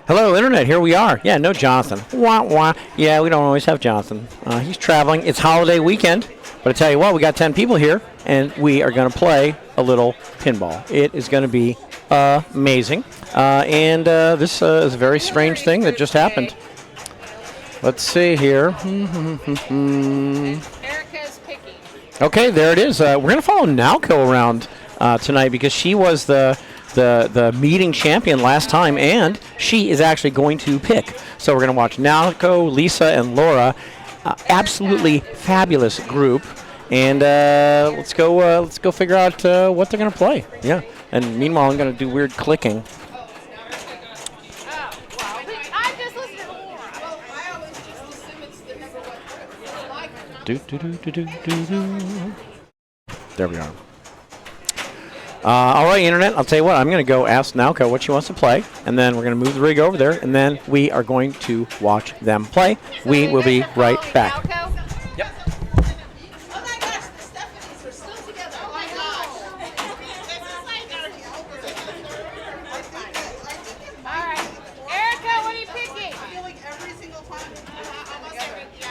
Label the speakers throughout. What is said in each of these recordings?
Speaker 1: Hello, Internet. Here we are. Yeah, no Jonathan. Wah, wah. Yeah, we don't always have Jonathan. He's traveling. It's holiday weekend. But I tell you what, we got 10 people here, and we are going to play a little pinball. It is going to be amazing. This is a very strange thing that just happened. Let's see here.
Speaker 2: Erica's picking.
Speaker 1: Okay, there it is. We're going to follow Nalco around tonight because she was the meeting champion last time, and she is actually going to pick. So we're going to watch Nalco, Lisa, and Laura. Absolutely fabulous group. And let's go figure out what they're going to play. Yeah. And meanwhile, I'm going to do weird clicking. There we are. All right, Internet, I'll tell you what, I'm going to go ask Nalco what she wants to play, and then we're going to move the rig over there, and then we are going to watch them play. We will be right back. Yep.
Speaker 2: Oh my gosh, the Stephanies are still together. Oh my gosh. All right. Erica, what are you picking? I feel like every single time. Almost every, yeah.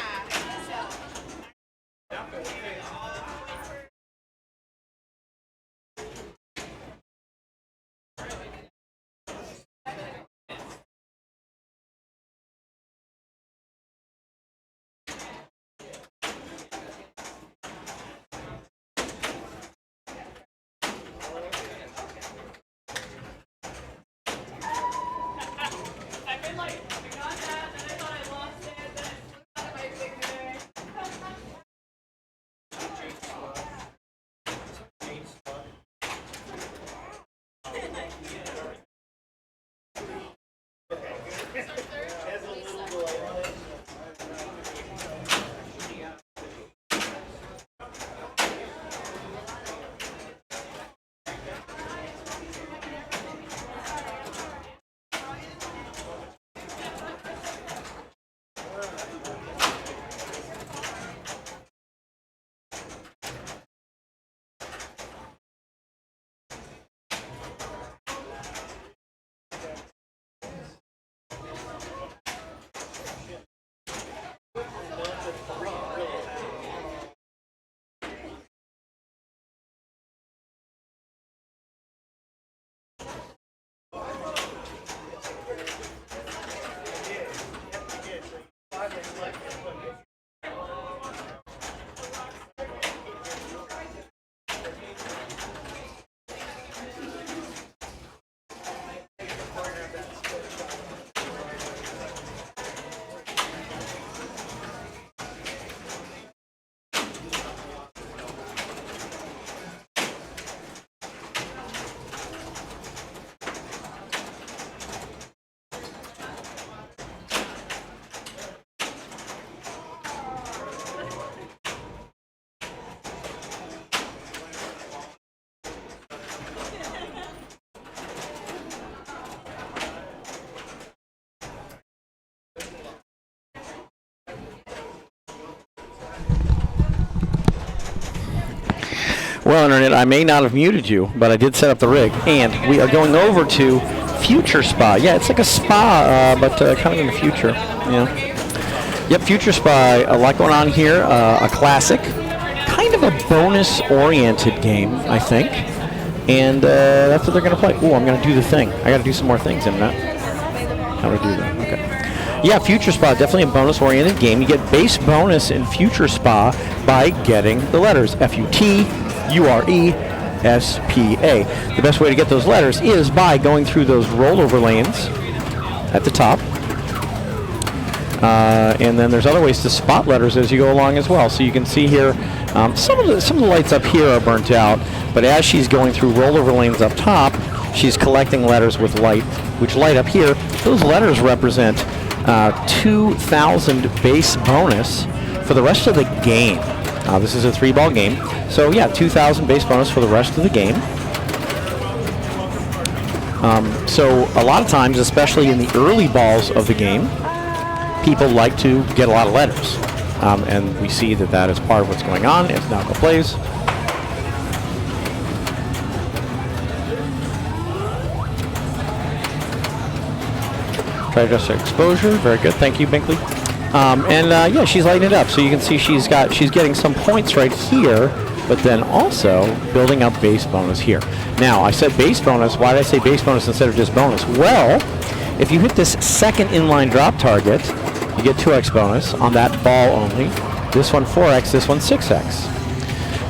Speaker 1: Well, Internet, I may not have muted you, but I did set up the rig, and we are going over to Future Spa. Yeah, it's like a spa, but kind of in the future. Yeah. Yep, Future Spa. A lot going on here. A classic, kind of a bonus-oriented game, I think, and that's what they're going to play. Ooh, I'm going to do the thing. I got to do some more things, Internet. How do I do that? Okay. Yeah, Future Spa, definitely a bonus-oriented game. You get base bonus in Future Spa by getting the letters F-U-T-U-R-E-S-P-A. The best way to get those letters is by going through those rollover lanes at the top. And then there's other ways to spot letters as you go along as well. So you can see here, some of the lights up here are burnt out, but as she's going through rollover lanes up top, she's collecting letters with light, which light up here. Those letters represent 2,000 base bonus for the rest of the game. This is a 3-ball game. So yeah, 2,000 base bonus for the rest of the game. So a lot of times, especially in the early balls of the game, people like to get a lot of letters. And we see that that is part of what's going on as Naoko plays. Try to adjust her exposure. Very good. Thank you, Binkley. Yeah, she's lighting it up. So you can see she's getting some points right here, but then also building up base bonus here. Now, I said base bonus. Why did I say base bonus instead of just bonus? Well, if you hit this second inline drop target, you get 2x bonus on that ball only. This one 4x, this one 6x.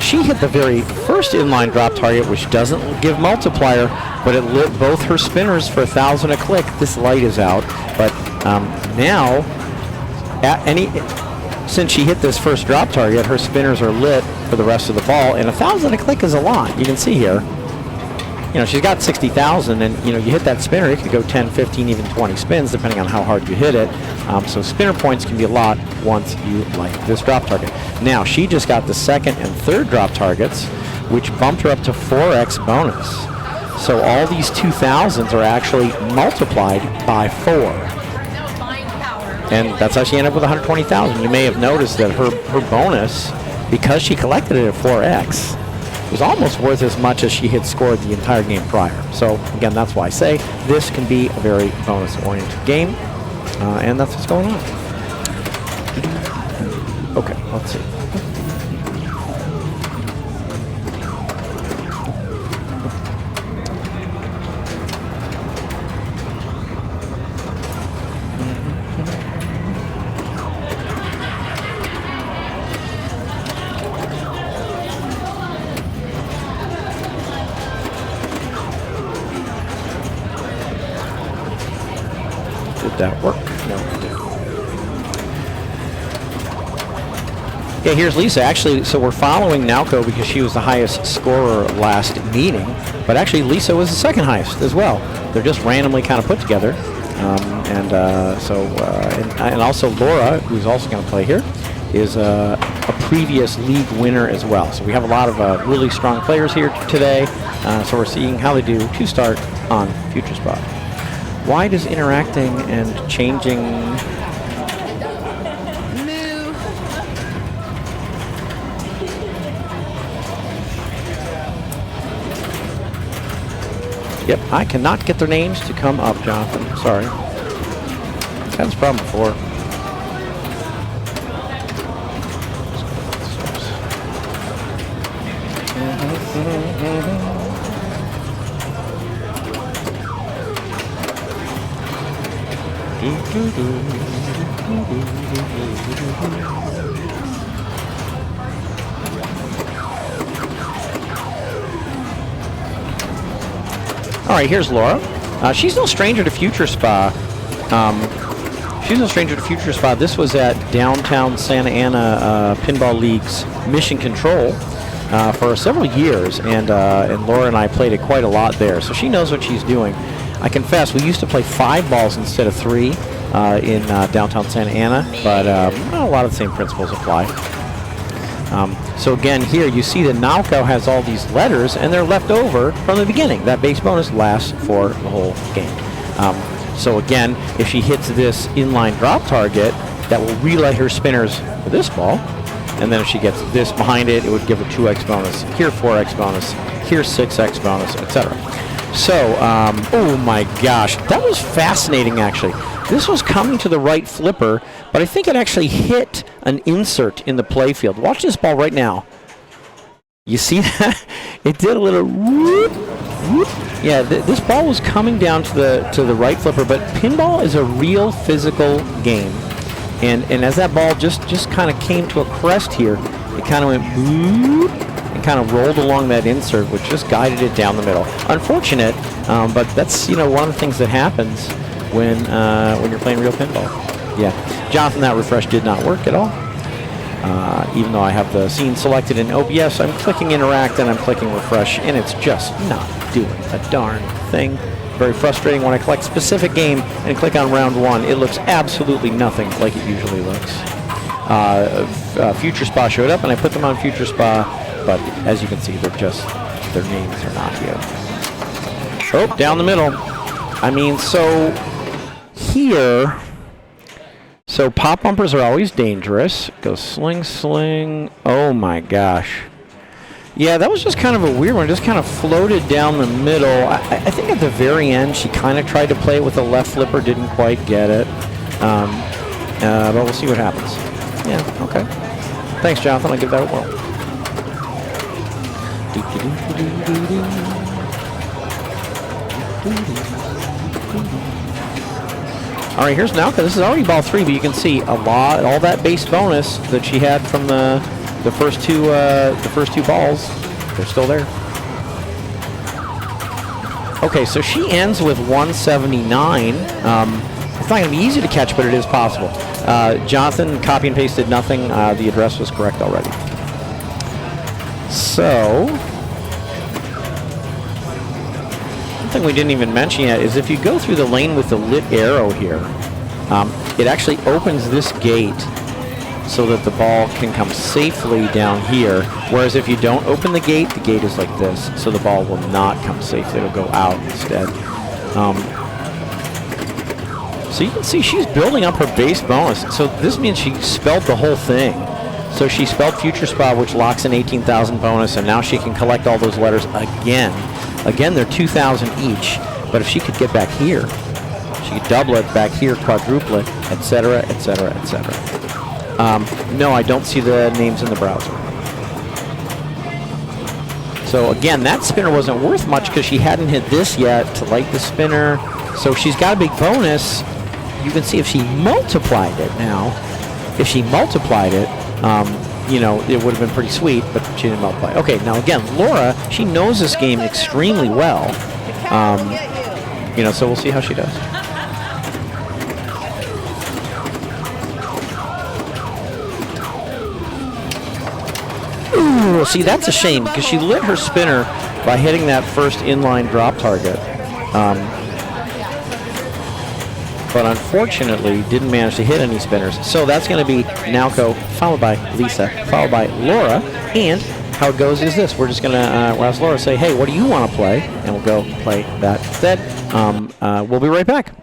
Speaker 1: She hit the very first inline drop target, which doesn't give multiplier, but it lit both her spinners for 1,000 a click. This light is out, but now, since she hit this first drop target, her spinners are lit for the rest of the ball, and 1,000 a click is a lot. You can see here, you know, she's got 60,000, and you know, you hit that spinner, it could go 10, 15, even 20 spins, depending on how hard you hit it. So spinner points can be a lot once you light this drop target. Now, she just got the second and third drop targets, which bumped her up to 4x bonus. So all these 2,000s are actually multiplied by 4. And that's how she ended up with 120,000. You may have noticed that her bonus, because she collected it at 4x, was almost worth as much as she had scored the entire game prior. So again, that's why I say this can be a very bonus-oriented game, and that's what's going on. Okay, let's see. Did that work? No, it didn't. Yeah, here's Lisa. Actually, so we're following Naoko because she was the highest scorer last meeting, but actually Lisa was the second highest as well. They're just randomly kind of put together. And also Laura, who's also going to play here, is a previous league winner as well. So we have a lot of really strong players here today. So we're seeing how they do to start on Future Spot. Why does interacting and changing... Yep, I cannot get their names to come up, Jonathan. Sorry. Had this problem before. All right, here's Laura. She's no stranger to Future Spa. This was at downtown Santa Ana Pinball League's Mission Control for several years, and Laura and I played it quite a lot there. So she knows what she's doing. I confess, we used to play 5 balls instead of 3 in downtown Santa Ana, but a lot of the same principles apply. So again, here you see that Naoko has all these letters, and they're left over from the beginning. That base bonus lasts for the whole game. So again, if she hits this inline drop target, that will relight her spinners for this ball, and then if she gets this behind it, it would give her 2x bonus, here 4x bonus, here 6x bonus, etc. So, oh my gosh, that was fascinating actually. This was coming to the right flipper, but I think it actually hit an insert in the playfield. Watch this ball right now. You see that? It did a little whoop, whoop. Yeah, this ball was coming down to the right flipper, but pinball is a real physical game. And as that ball just kind of came to a crest here, it kind of went boop and kind of rolled along that insert, which just guided it down the middle. Unfortunate, but that's one of the things that happens when you're playing real pinball. Yeah, Jonathan, that refresh did not work at all. Even though I have the scene selected in OBS, I'm clicking interact and I'm clicking refresh, and it's just not doing a darn thing. Very frustrating when I collect specific game and click on round 1. It looks absolutely nothing like it usually looks. Future Spa showed up, and I put them on Future Spa, but as you can see, their names are not here. Oh, down the middle. I mean, so here, So pop bumpers are always dangerous. Go sling, sling. Oh my gosh. Yeah, that was just kind of a weird one. Just kind of floated down the middle. I think at the very end she kind of tried to play it with a left flipper, didn't quite get it. But we'll see what happens. Yeah, okay. Thanks, Jonathan. I'll give that a whirl. All right, here's Nauka. This is already ball 3, but you can see all that base bonus that she had from the first two balls. They're still there. Okay, so she ends with 179. It's not going to be easy to catch, but it is possible. Jonathan copy and pasted nothing. The address was correct already. So, one thing we didn't even mention yet is if you go through the lane with the lit arrow here, it actually opens this gate so that the ball can come safely down here. Whereas if you don't open the gate is like this, so the ball will not come safely. It'll go out instead. So you can see she's building up her base bonus. So this means she spelled the whole thing. So she spelled Future Spa, which locks in 18,000 bonus, and now she can collect all those letters again. Again, they're 2,000 each. But if she could get back here, she could double it back here, quadruple it, etc., etc., etc. No, I don't see the names in the browser. So again, that spinner wasn't worth much because she hadn't hit this yet to light the spinner. So she's got a big bonus. You can see if she multiplied it now, if she multiplied it, you know, it would have been pretty sweet, but she didn't multiply. Okay, now again, Laura, she knows this game extremely well. You know, so we'll see how she does. Ooh, see, that's a shame because she lit her spinner by hitting that first inline drop target. But unfortunately didn't manage to hit any spinners. So that's going to be Nalco, followed by Lisa, followed by Laura. And how it goes is this. We're just going to ask Laura, say, hey, what do you want to play? And we'll go play that instead. We'll be right back.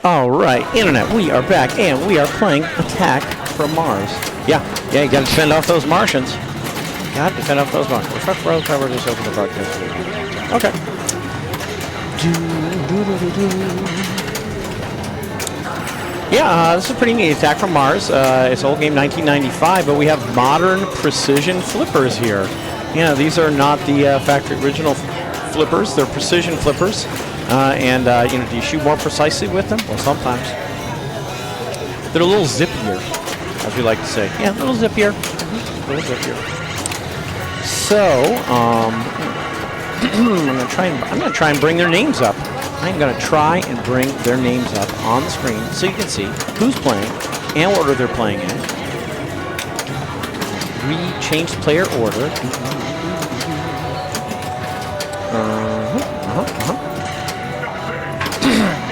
Speaker 1: All right, Internet, we are back, and we are playing Attack from Mars. Yeah, you got to defend off those Martians. Got to defend off those Martians. Refresh world cover, just open the broadcast. Okay. Yeah, this is a pretty neat. Attack from Mars. It's old game 1995, but we have modern precision flippers here. Yeah, these are not the factory original flippers. They're precision flippers. Do you shoot more precisely with them? Well, sometimes. They're a little zippier, as we like to say. Yeah, a little zippier. A little zippier. So, I'm gonna try and bring their names up. I'm gonna try and bring their names up on the screen so you can see who's playing and what order they're playing in. We changed player order.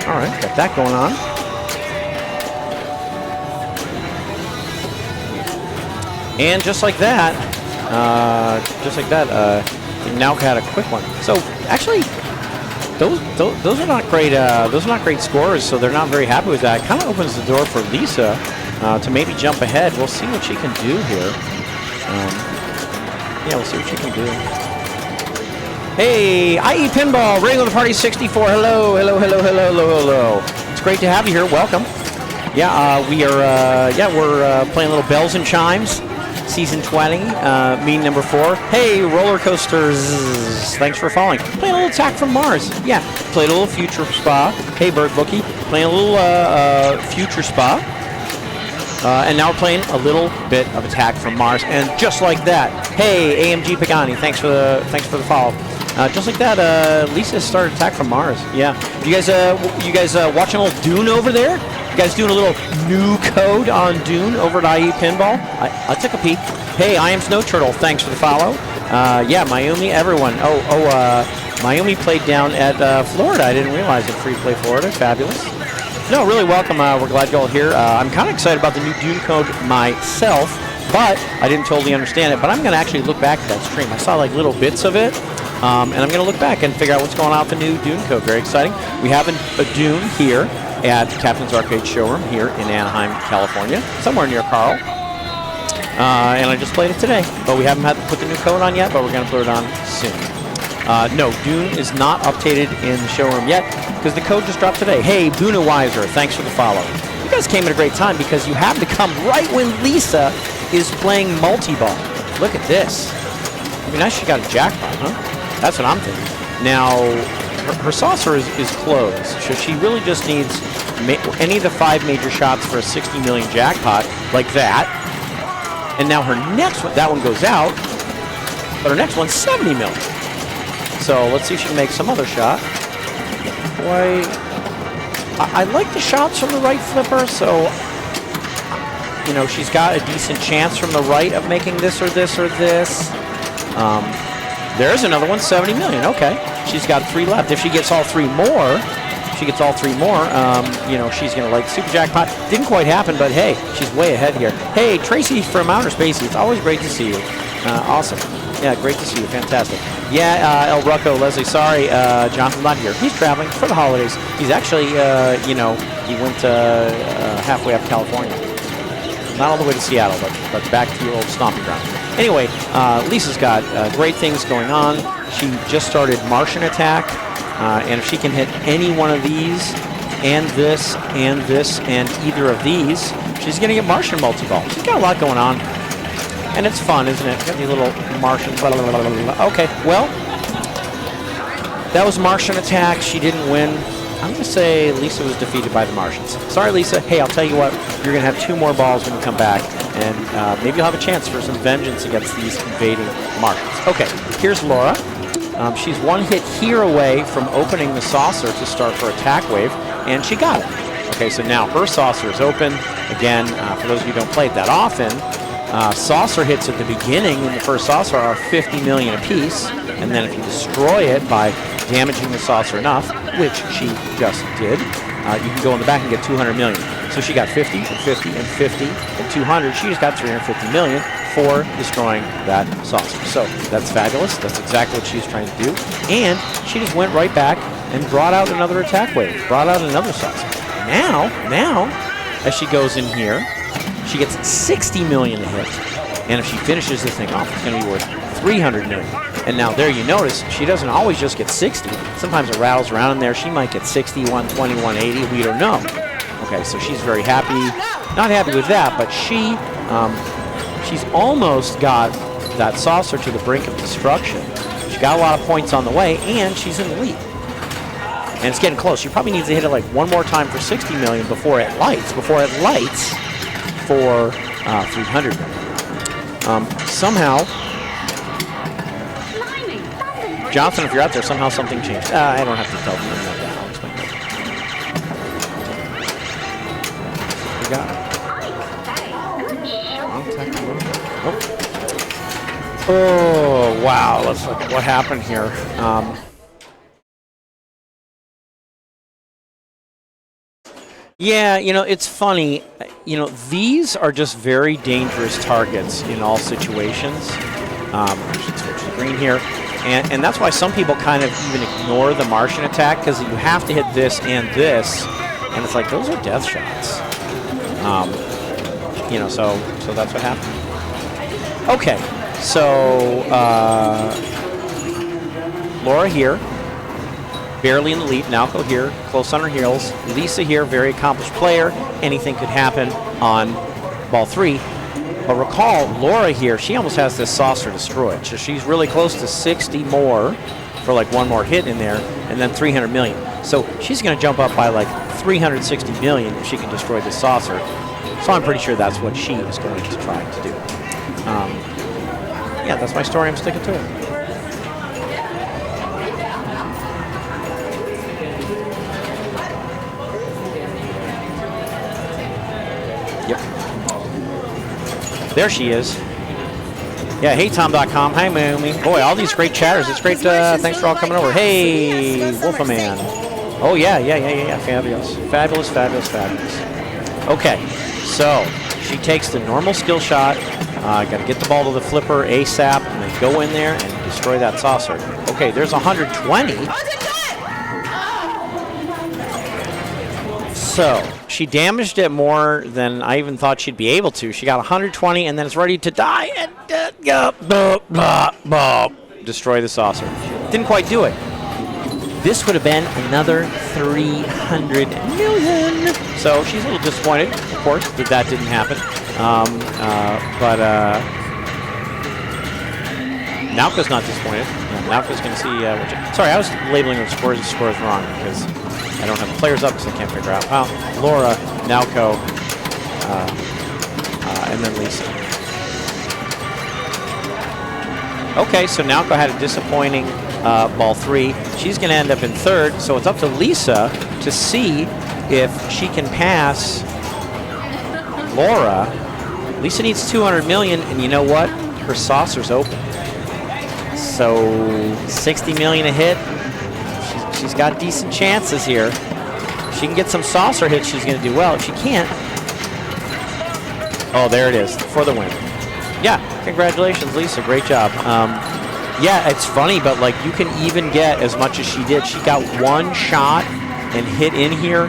Speaker 1: All right, got that going on. And just like that, we now had a quick one. So actually, those are not great. Those are not great scores. So they're not very happy with that. It kind of opens the door for Lisa to maybe jump ahead. We'll see what she can do here. Yeah, we'll see what she can do. Hey, IE Pinball, Ring of the Party 64. Hello. It's great to have you here. Welcome. Yeah, we're playing little Bells and Chimes, Season 20, meeting number 4. Hey, Roller Coasters, thanks for following. Playing a little Attack from Mars. Yeah, played a little Future Spa. Hey, Bird Bookie, playing a little Future Spa. And now we're playing a little bit of Attack from Mars. And just like that, hey, AMG Pagani, thanks for the follow. Just like that, Lisa started Attack from Mars. Yeah. You guys watching a little Dune over there? You guys doing a little new code on Dune over at IE Pinball? I took a peek. Hey, I am Snow Turtle. Thanks for the follow. Yeah, Miami, everyone. Miami played down at Florida. I didn't realize it. Free Play Florida. Fabulous. No, really welcome. We're glad you're all here. I'm kind of excited about the new Dune code myself, but I didn't totally understand it. But I'm going to actually look back at that stream. I saw like little bits of it. And I'm going to look back and figure out what's going on with the new Dune code. Very exciting. We have a Dune here at Captain's Arcade Showroom here in Anaheim, California, somewhere near Carl. And I just played it today. But we haven't had to put the new code on yet, but we're going to put it on soon. No, Dune is not updated in the showroom yet because the code just dropped today. Hey, Buna Weiser, thanks for the follow. You guys came at a great time because you happened to come right when Lisa is playing multi-ball. Look at this. I mean, nice she got a jackpot, huh? That's what I'm thinking. Now, her saucer is closed, so she really just needs any of the 5 major shots for a 60 million jackpot, like that. And now her next one, that one goes out, but her next one's 70 million. So let's see if she can make some other shot. Boy, I like the shots from the right flipper, so, you know, she's got a decent chance from the right of making this or this or this. There's another one, 70 million. Okay, she's got 3 left. If she gets all 3 more, you know, she's gonna like super jackpot. Didn't quite happen, but hey, she's way ahead here. Hey, Tracy from Outer Space. It's always great to see you. Awesome. Yeah, great to see you. Fantastic. Yeah, El Rucco, Leslie. Sorry, Jonathan's not here. He's traveling for the holidays. He's actually, you know, he went halfway up California. Not all the way to Seattle, but back to your old stomping ground. Anyway, Lisa's got great things going on. She just started Martian Attack, and if she can hit any one of these, and this, and this, and either of these, she's going to get Martian multi-ball. She's got a lot going on, and it's fun, isn't it? Got these little Martian. Blah, blah, blah, blah, blah. Okay, well, that was Martian Attack. She didn't win. I'm going to say Lisa was defeated by the Martians. Sorry, Lisa. Hey, I'll tell you what. You're going to have 2 more balls when you come back, and maybe you'll have a chance for some vengeance against these invading Martians. Okay, here's Laura. She's 1 hit here away from opening the saucer to start her attack wave, and she got it. Okay, so now her saucer is open. Again, for those of you who don't play it that often, saucer hits at the beginning in the first saucer are 50 million apiece, and then if you destroy it by damaging the saucer enough, which she just did, you can go in the back and get 200 million. So she got 50 and 50 and 50 and 200. She just got 350 million for destroying that saucer. So that's fabulous. That's exactly what she was trying to do. And she just went right back and brought out another attack wave, brought out another saucer. Now, as she goes in here, she gets 60 million to hit. And if she finishes this thing off, it's going to be worth 300 million. And now there you notice, she doesn't always just get 60. Sometimes it rattles around in there. She might get 60, 120, 180. We don't know. Okay, so she's very happy. Not happy with that, but she's almost got that saucer to the brink of destruction. She got a lot of points on the way, and she's in the lead. And it's getting close. She probably needs to hit it like one more time for 60 million before it lights. Before it lights for 300 million. Somehow, Jonathan, if you're out there, somehow something changed. I don't have to tell you that. I'll explain that. We got. Oh, wow. Let's look at what happened here. Yeah, it's funny. These are just very dangerous targets in all situations. I should switch to green here. And that's why some people kind of even ignore the Martian attack, because you have to hit this and this. And it's like, those are death shots. So that's what happened. Okay, so Laura here. Barely in the lead. Naoko here, close on her heels. Lisa here, very accomplished player. Anything could happen on ball 3. But recall, Laura here, she almost has this saucer destroyed. So she's really close to 60 more for like one more hit in there, and then 300 million. So she's going to jump up by like 360 million if she can destroy this saucer. So I'm pretty sure that's what she is going to try to do. Yeah, that's my story. I'm sticking to it. Yep. There she is. Yeah, HeyTom.com. Hi, Moomy. Boy, all these great chatters. It's great. Thanks for all coming over. Hey, Wolfaman. Oh, yeah. Fabulous. Fabulous. Okay, so she takes the normal skill shot. Got to get the ball to the flipper ASAP and then go in there and destroy that saucer. Okay, there's 120. So she damaged it more than I even thought she'd be able to. She got 120 and then it's ready to die and destroy the saucer. Didn't quite do it. This would have been another 300 million. So she's a little disappointed, of course, that didn't happen. Naoko's not disappointed. Naoko's going to see. Sorry, I was labeling the scores wrong because I don't have the players up because I can't figure out. Well, Laura, Naoko, and then Lisa. Okay, so Naoko had a disappointing ball 3. She's going to end up in 3rd, so it's up to Lisa to see if she can pass Laura. Lisa needs 200 million, and you know what? Her saucer's open. So 60 million a hit. She's got decent chances here. If she can get some saucer hits, she's going to do well. If she can't, oh, there it is for the win. Yeah, congratulations, Lisa. Great job. Yeah, it's funny, but like you can even get as much as she did. She got one shot and hit in here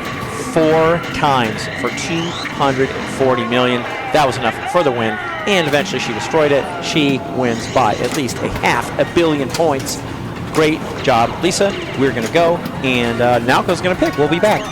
Speaker 1: 4 times for 240 million. That was enough for the win, and eventually she destroyed it. She wins by at least a $500 million points. Great job, Lisa. We're going to go, and Naoko's going to pick. We'll be back.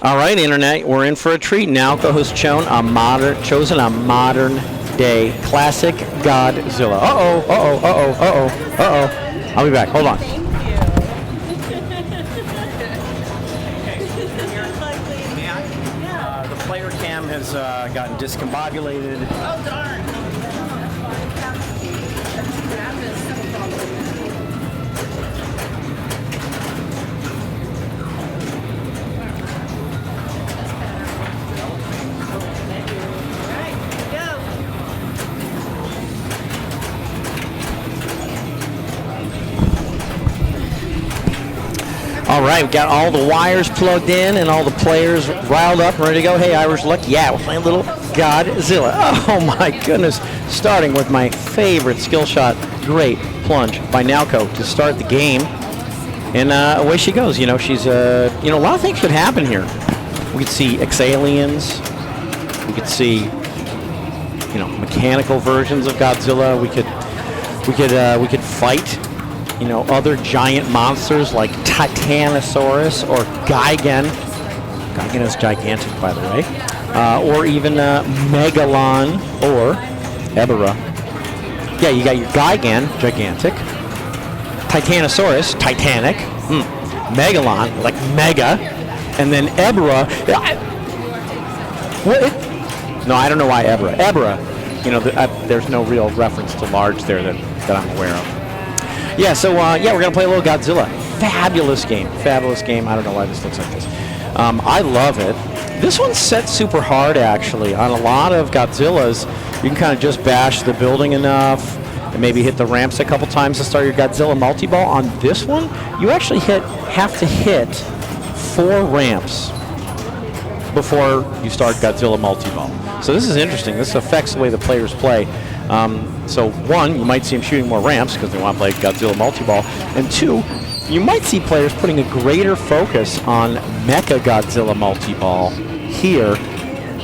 Speaker 1: All right, Internet, we're in for a treat. Nalco has chosen a modern day classic Godzilla. Uh-oh, uh-oh, uh-oh, uh-oh, uh-oh. I'll be back. Hold on. The player cam has gotten discombobulated.
Speaker 2: Oh, darn.
Speaker 1: All right, we've got all the wires plugged in and all the players riled up and ready to go. Hey, Irish Luck. Yeah, we're playing a little Godzilla. Oh, my goodness. Starting with my favorite skill shot. Great plunge by Nalco to start the game. And away she goes. You know, she's, a lot of things could happen here. We could see X-Aliens. We could see, mechanical versions of Godzilla. We could fight, other giant monsters like Titanosaurus or Gigan. Gigan is gigantic, by the way. Or even Megalon or Ebera. Yeah, you got your Gigan, gigantic. Titanosaurus, Titanic. Megalon, like mega. And then Ebera. What? No, I don't know why Ebera. Ebera, there's no real reference to large there that I'm aware of. Yeah, so we're going to play a little Godzilla. Fabulous game. Fabulous game. I don't know why this looks like this. I love it. This one's set super hard, actually. On a lot of Godzillas, you can kind of just bash the building enough and maybe hit the ramps a couple times to start your Godzilla multi-ball. On this one, you actually have to hit 4 ramps before you start Godzilla multi-ball. So this is interesting. This affects the way the players play. So 1, you might see them shooting more ramps because they want to play Godzilla multi-ball. And 2, you might see players putting a greater focus on Mecha Godzilla multi-ball here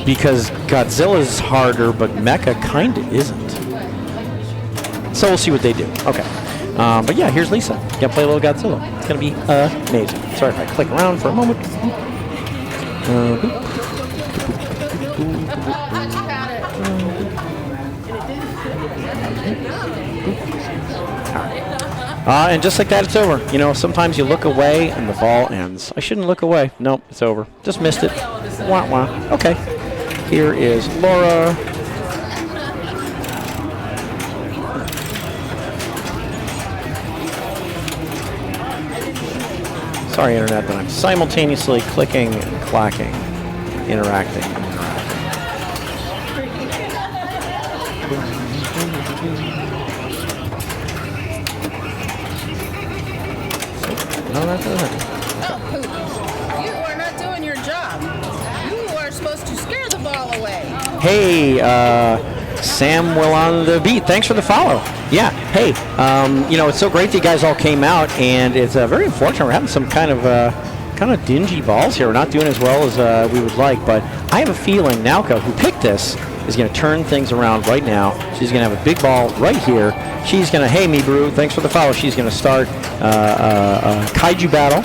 Speaker 1: because Godzilla is harder, but Mecha kind of isn't. So we'll see what they do. Okay. But yeah, here's Lisa. Gonna play a little Godzilla. It's gonna be amazing. Sorry if I click around for a moment. And just like that, it's over. Sometimes you look away and the ball ends. I shouldn't look away. Nope, it's over. Just missed it. Wah, wah. Okay. Here is Laura. Sorry, Internet, but I'm simultaneously clicking and clacking, interacting. No, that doesn't.
Speaker 2: Oh, you are not doing your job. You are supposed to scare the ball away.
Speaker 1: Hey, Sam Will on the beat. Thanks for the follow. Yeah. Hey, it's so great that you guys all came out, and it's very unfortunate we're having some kind of dingy balls here. We're not doing as well as we would like, but I have a feeling Nalco, who picked this, is going to turn things around right now. She's going to have a big ball right here. She's going to, hey, me brew, thanks for the follow. She's going to start a kaiju battle,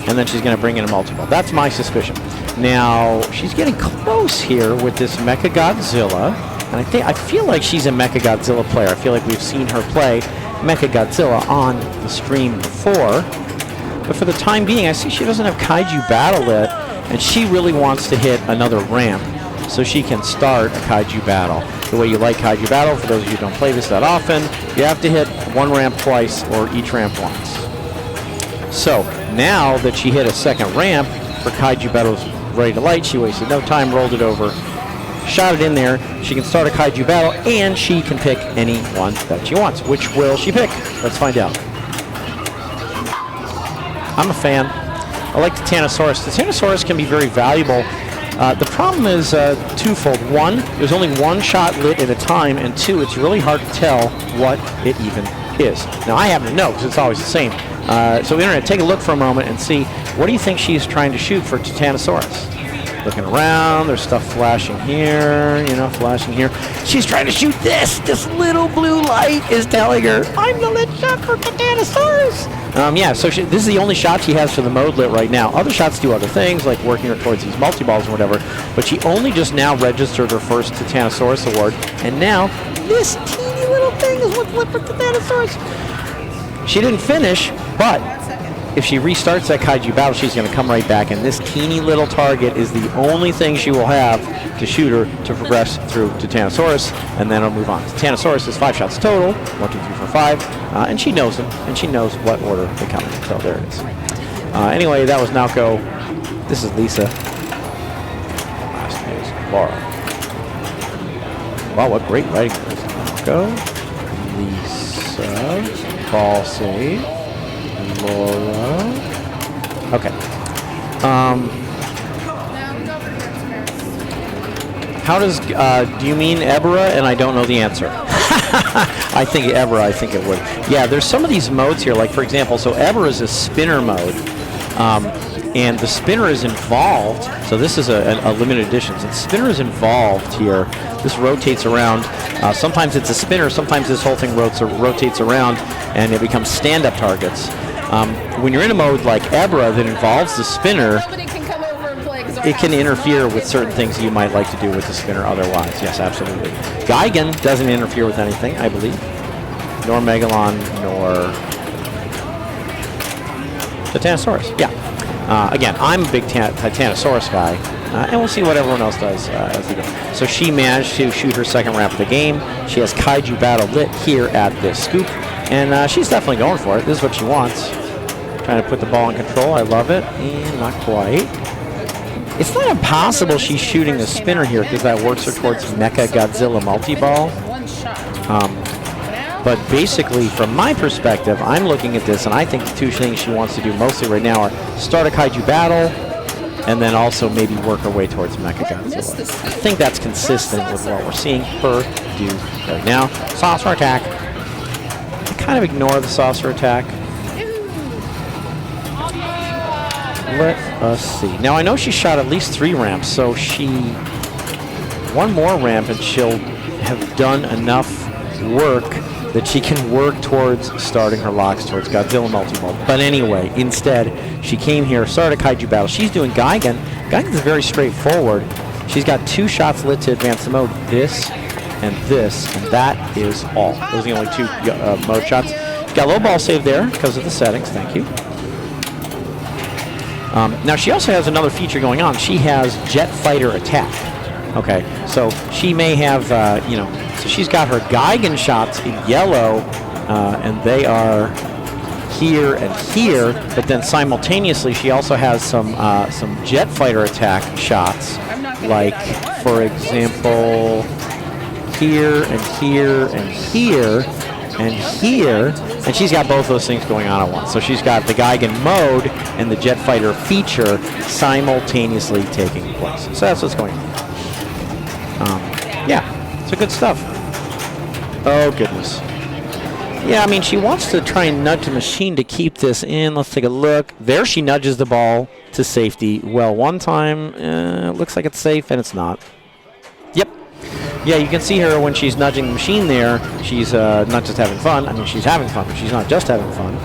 Speaker 1: and then she's going to bring in a multi-ball. That's my suspicion. Now, she's getting close here with this Mecha Godzilla, and I feel like she's a Mecha Godzilla player. I feel like we've seen her play Mecha Godzilla on the stream before, but for the time being, I see she doesn't have kaiju battle yet, and she really wants to hit another ramp so she can start a kaiju battle. The way you like kaiju battle, for those of you who don't play this that often, you have to hit 1 ramp twice or each ramp once. So now that she hit a second ramp, her kaiju battle is ready to light. She wasted no time, rolled it over, shot it in there. She can start a kaiju battle, and she can pick any one that she wants. Which will she pick? Let's find out. I'm a fan. I like the Titanosaurus. The Titanosaurus can be very valuable. The problem is twofold. 1, there's only 1 shot lit at a time, and 2, it's really hard to tell what it even is. Now, I happen to know because it's always the same. So, Internet, take a look for a moment and see, what do you think she's trying to shoot for Titanosaurus? Looking around, there's stuff flashing here, you know, flashing here. She's trying to shoot this. This little blue light is telling her, I'm the lit shot for Titanosaurus. Yeah, so this is the only shot she has for the mode lit right now. Other shots do other things, like working her towards these multi-balls or whatever, but she only just now registered her first Titanosaurus award, and now this teeny little thing is what's lit for Titanosaurus. She didn't finish, but if she restarts that kaiju battle, she's going to come right back, and this teeny little target is the only thing she will have to shoot her to progress through Titanosaurus, and then I'll move on. Titanosaurus is 5 shots total, 1, 2, 3, 4, 5, and she knows them, and she knows what order they come in. So there it is. Anyway, that was Naoko. This is Lisa. Last name is Laura. Wow, what great writing there is. Naoko, Lisa, ball save. Laura. Okay. How does, do you mean Ebra? And I don't know the answer. I think Ebra, I think it would. Yeah, there's some of these modes here, like for example, so Ebra is a spinner mode. And the spinner is involved, so this is a limited edition. So the spinner is involved here. This rotates around. Sometimes it's a spinner, sometimes this whole thing rotates around, and it becomes stand-up targets. When you're in a mode like Ebra that involves the spinner, it can interfere with certain things you might like to do with the spinner otherwise. Yes, absolutely. Gigan doesn't interfere with anything, I believe. Nor Megalon, nor Titanosaurus. Yeah. Again, I'm a big Titanosaurus guy, and we'll see what everyone else does as they go. So she managed to shoot her second ramp of the game. She has Kaiju Battle lit here at this scoop, and she's definitely going for it. This is what she wants. Trying to put the ball in control. I love it. And not quite. It's not impossible she's shooting the spinner here because that works her towards Mecha Godzilla multi-ball. But basically, from my perspective, I'm looking at this, and I think the two things she wants to do mostly right now are start a Kaiju Battle, and then also maybe work her way towards Mecha Godzilla. I think that's consistent with what we're seeing her do right now. Saucer attack. I kind of ignore the saucer attack. Let us see. Now, I know she shot at least 3 ramps, so one more ramp and she'll have done enough work that she can work towards starting her locks towards Godzilla multi-ball. But anyway, instead, she came here, started a Kaiju Battle. She's doing Gigan. Gigan's very straightforward. She's got 2 shots lit to advance the mode, this, and that is all. Those are the only 2 mode shots. Got a low ball save there because of the settings, thank you. Now, she also has another feature going on. She has Jet Fighter Attack. Okay, so she may have, so she's got her Gigan shots in yellow, and they are here and here, but then simultaneously she also has some Jet Fighter Attack shots, like, for example, here and here and here and here, and she's got both those things going on at once. So she's got the Gigan mode and the Jet Fighter feature simultaneously taking place. So that's what's going on. Yeah, so good stuff. Oh, goodness. Yeah, I mean, she wants to try and nudge the machine to keep this in. Let's take a look. There she nudges the ball to safety. Well, one time, it looks like it's safe, and it's not. Yep. Yeah, you can see her when she's nudging the machine there. She's not just having fun. I mean, she's having fun, but she's not just having fun.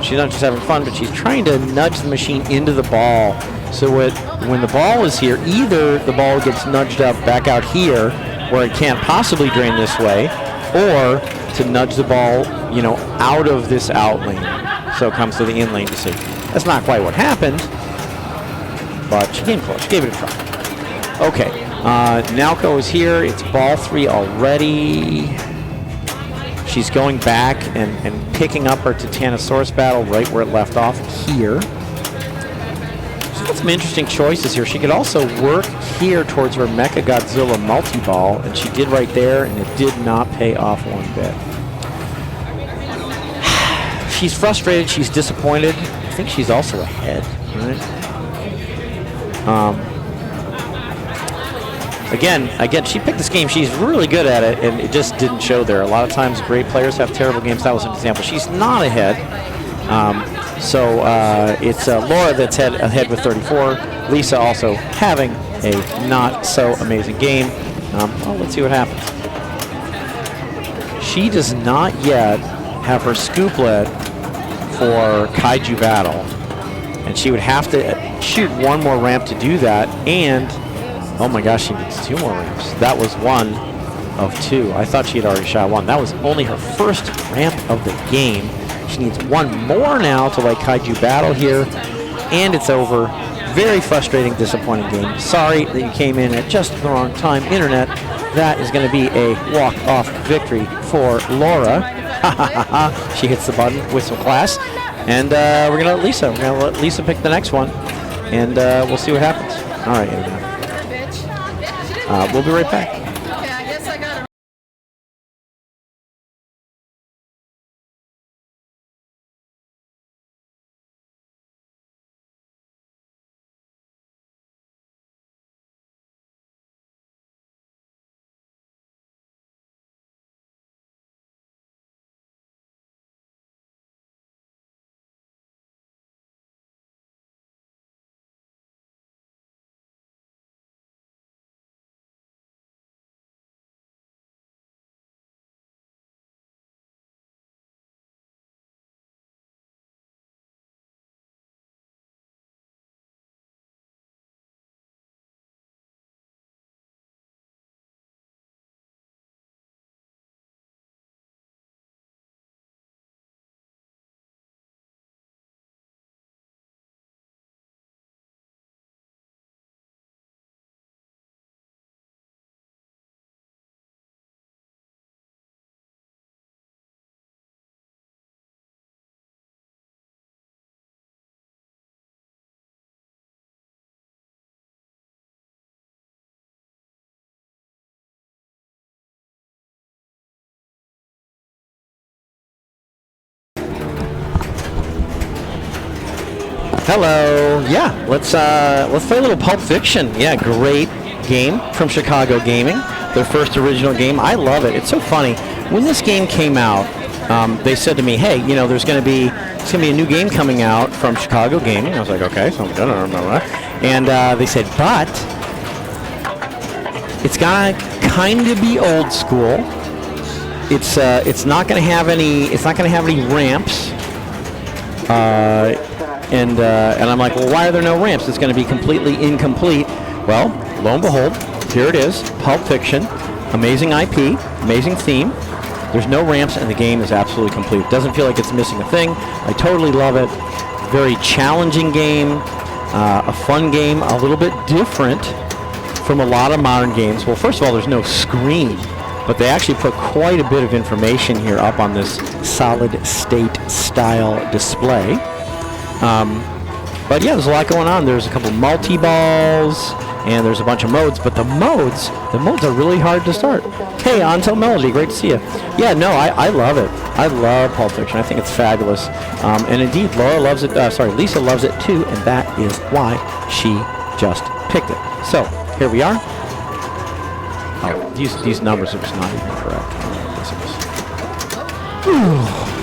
Speaker 1: She's not just having fun, but she's trying to nudge the machine into the ball. So when the ball is here, either the ball gets nudged up back out here, where it can't possibly drain this way, or to nudge the ball, out of this out lane, so it comes to the in lane to safety. That's not quite what happened, but she came close. She gave it a try. Okay, Naoko is here. It's ball 3 already. She's going back and picking up her Titanosaurus battle right where it left off here. She's got some interesting choices here. She could also work here towards her Mecha Godzilla multi-ball, and she did right there, and it did not pay off one bit. She's frustrated. She's disappointed. I think she's also ahead, right? Again, she picked this game. She's really good at it, and it just didn't show there. A lot of times, great players have terrible games. That was an example. She's not ahead, It's Laura that's ahead with 34. Lisa also having a not so amazing game. Well, let's see what happens. She does not yet have her scooplet for Kaiju Battle, and she would have to shoot one more ramp to do that, and oh my gosh, she needs 2 more ramps. That was 1 of 2. I thought she had already shot 1. That was only her first ramp of the game. She needs 1 more now to like Kaiju Battle here, and it's over. Very frustrating, disappointing game. Sorry that you came in at just the wrong time, Internet. That is going to be a walk-off victory for Laura. She hits the button with some class. And we're going to let Lisa pick the next one. And we'll see what happens. All right, Internet. We'll be right back. Hello. Yeah, let's play a little Pulp Fiction. Yeah, great game from Chicago Gaming. Their first original game. I love it. It's so funny. When this game came out, they said to me, "Hey, you know, there's going to be a new game coming out from Chicago Gaming." I was like, "Okay." So I'm done. And they said, "But it's gonna kind of be old school. It's not going to have any. It's not going to have any ramps." And I'm like, well, why are there no ramps? It's going to be completely incomplete. Well, lo and behold, here it is, Pulp Fiction, amazing IP, amazing theme. There's no ramps, and the game is absolutely complete. Doesn't feel like it's missing a thing. I totally love it. Very challenging game, a fun game, a little bit different from a lot of modern games. Well, first of all, there's no screen, but they actually put quite a bit of information here up on this solid state style display. But yeah, there's a lot going on. There's a couple multi-balls, and there's a bunch of modes, but the modes are really hard to start. Hey, Antel Melody, great to see you. Yeah, no, I love it. I love Pulp Fiction. I think it's fabulous. And indeed, Lisa loves it too, and that is why she just picked it. So, here we are. Oh, these numbers are just not even correct.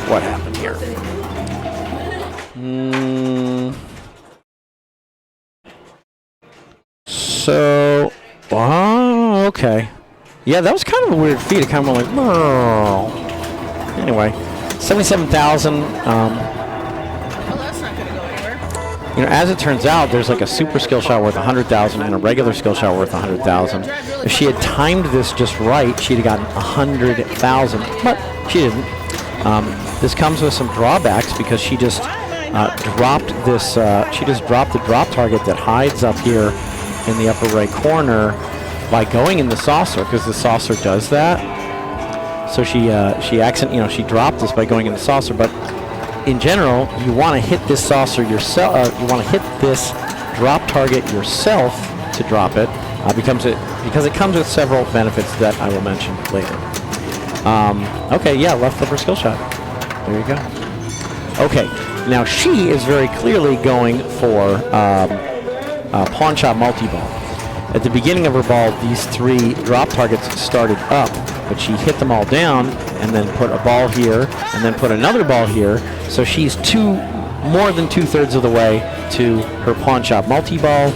Speaker 1: What happened here? So, okay. Yeah, that was kind of a weird feed. It kind of went like, oh. Anyway, 77,000.
Speaker 2: Well, that's not going to go anywhere.
Speaker 1: You know, as it turns out, there's like a super skill shot worth 100,000 and a regular skill shot worth 100,000. If she had timed this just right, she'd have gotten 100,000, but she didn't. This comes with some drawbacks because she just dropped this. She just dropped the drop target that hides up here in the upper right corner by going in the saucer, because the saucer does that. So she dropped this by going in the saucer. But in general, you want to hit this saucer yourself. You want to hit this drop target yourself to drop it. Because it comes with several benefits that I will mention later. Okay, yeah, left flipper skill shot. There you go. Okay, now she is very clearly going for pawn shot multi-ball. at the beginning of her ball, these 3 drop targets started up, but she hit them all down and then put a ball here and then put another ball here. So she's more than 2/3 of the way to her pawn shop multi-ball.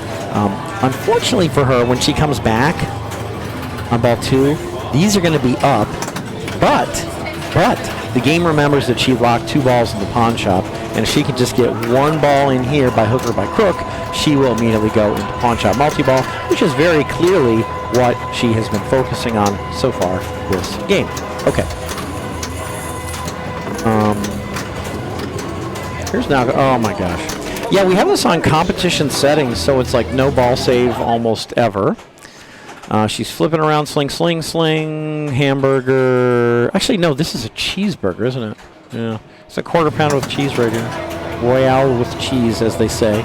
Speaker 1: Unfortunately for her, when she comes back on ball 2, these are going to be up, but the game remembers that she locked 2 balls in the pawn shop, and if she can just get 1 ball in here by hook or by crook, she will immediately go into pawn shop multi-ball, which is very clearly what she has been focusing on so far this game. Okay. Here's now. Oh my gosh. Yeah, we have this on competition settings, so it's like no ball save almost ever. She's flipping around, sling, sling, sling, hamburger. Actually, no, this is a cheeseburger, isn't it? Yeah. It's a quarter pounder with cheese right here. Royale with cheese, as they say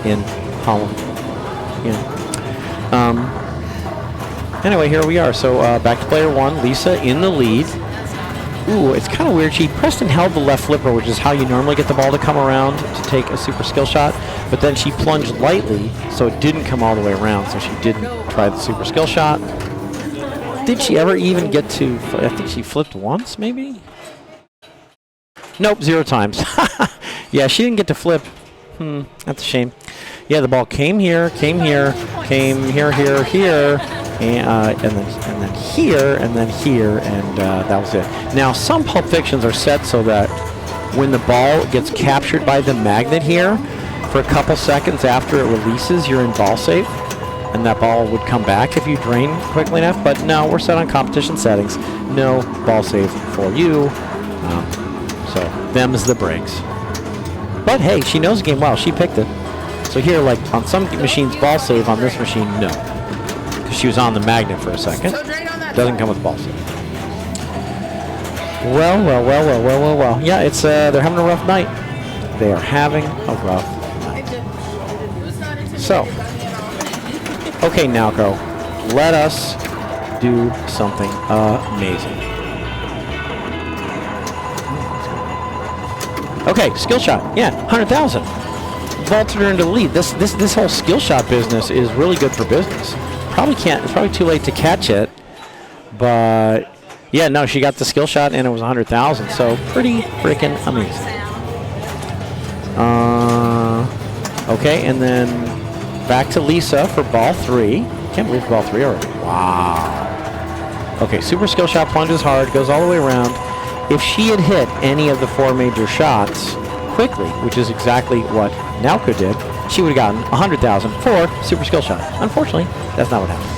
Speaker 1: in Holland. Yeah. Anyway, here we are. So back to player 1, Lisa in the lead. Ooh, it's kind of weird. She pressed and held the left flipper, which is how you normally get the ball to come around to take a super skill shot. But then she plunged lightly, so it didn't come all the way around, so she didn't try the super skill shot. Did she ever even get to... I think she flipped once, maybe? Nope, 0 times. Yeah, she didn't get to flip. That's a shame. Yeah, the ball came here, came here, here, and then here, and then here, and that was it. Now, some Pulp Fictions are set so that when the ball gets captured by the magnet here, for a couple seconds after it releases, you're in ball safe, and that ball would come back if you drain quickly enough. But no, we're set on competition settings. No ball save for you. So them's the breaks. But hey, she knows the game well. She picked it. So here, like on some machines, ball save. On this machine, no. Because she was on the magnet for a second. Doesn't come with ball save. Well. Yeah, it's they're having a rough night. They are having a rough night. So, okay, Nalco, let us do something amazing. Okay, skill shot. Yeah, 100,000. Vaulted her into the lead. This whole skill shot business is really good for business. It's probably too late to catch it, but yeah, no, she got the skill shot and it was 100,000. So pretty freaking amazing. Okay, and then back to Lisa for ball 3. Can't believe ball 3 already. Wow. Okay, super skill shot plunges hard, goes all the way around. If she had hit any of the 4 major shots quickly, which is exactly what Nalco did, she would have gotten 100,000 for super skill shot. Unfortunately, that's not what happened.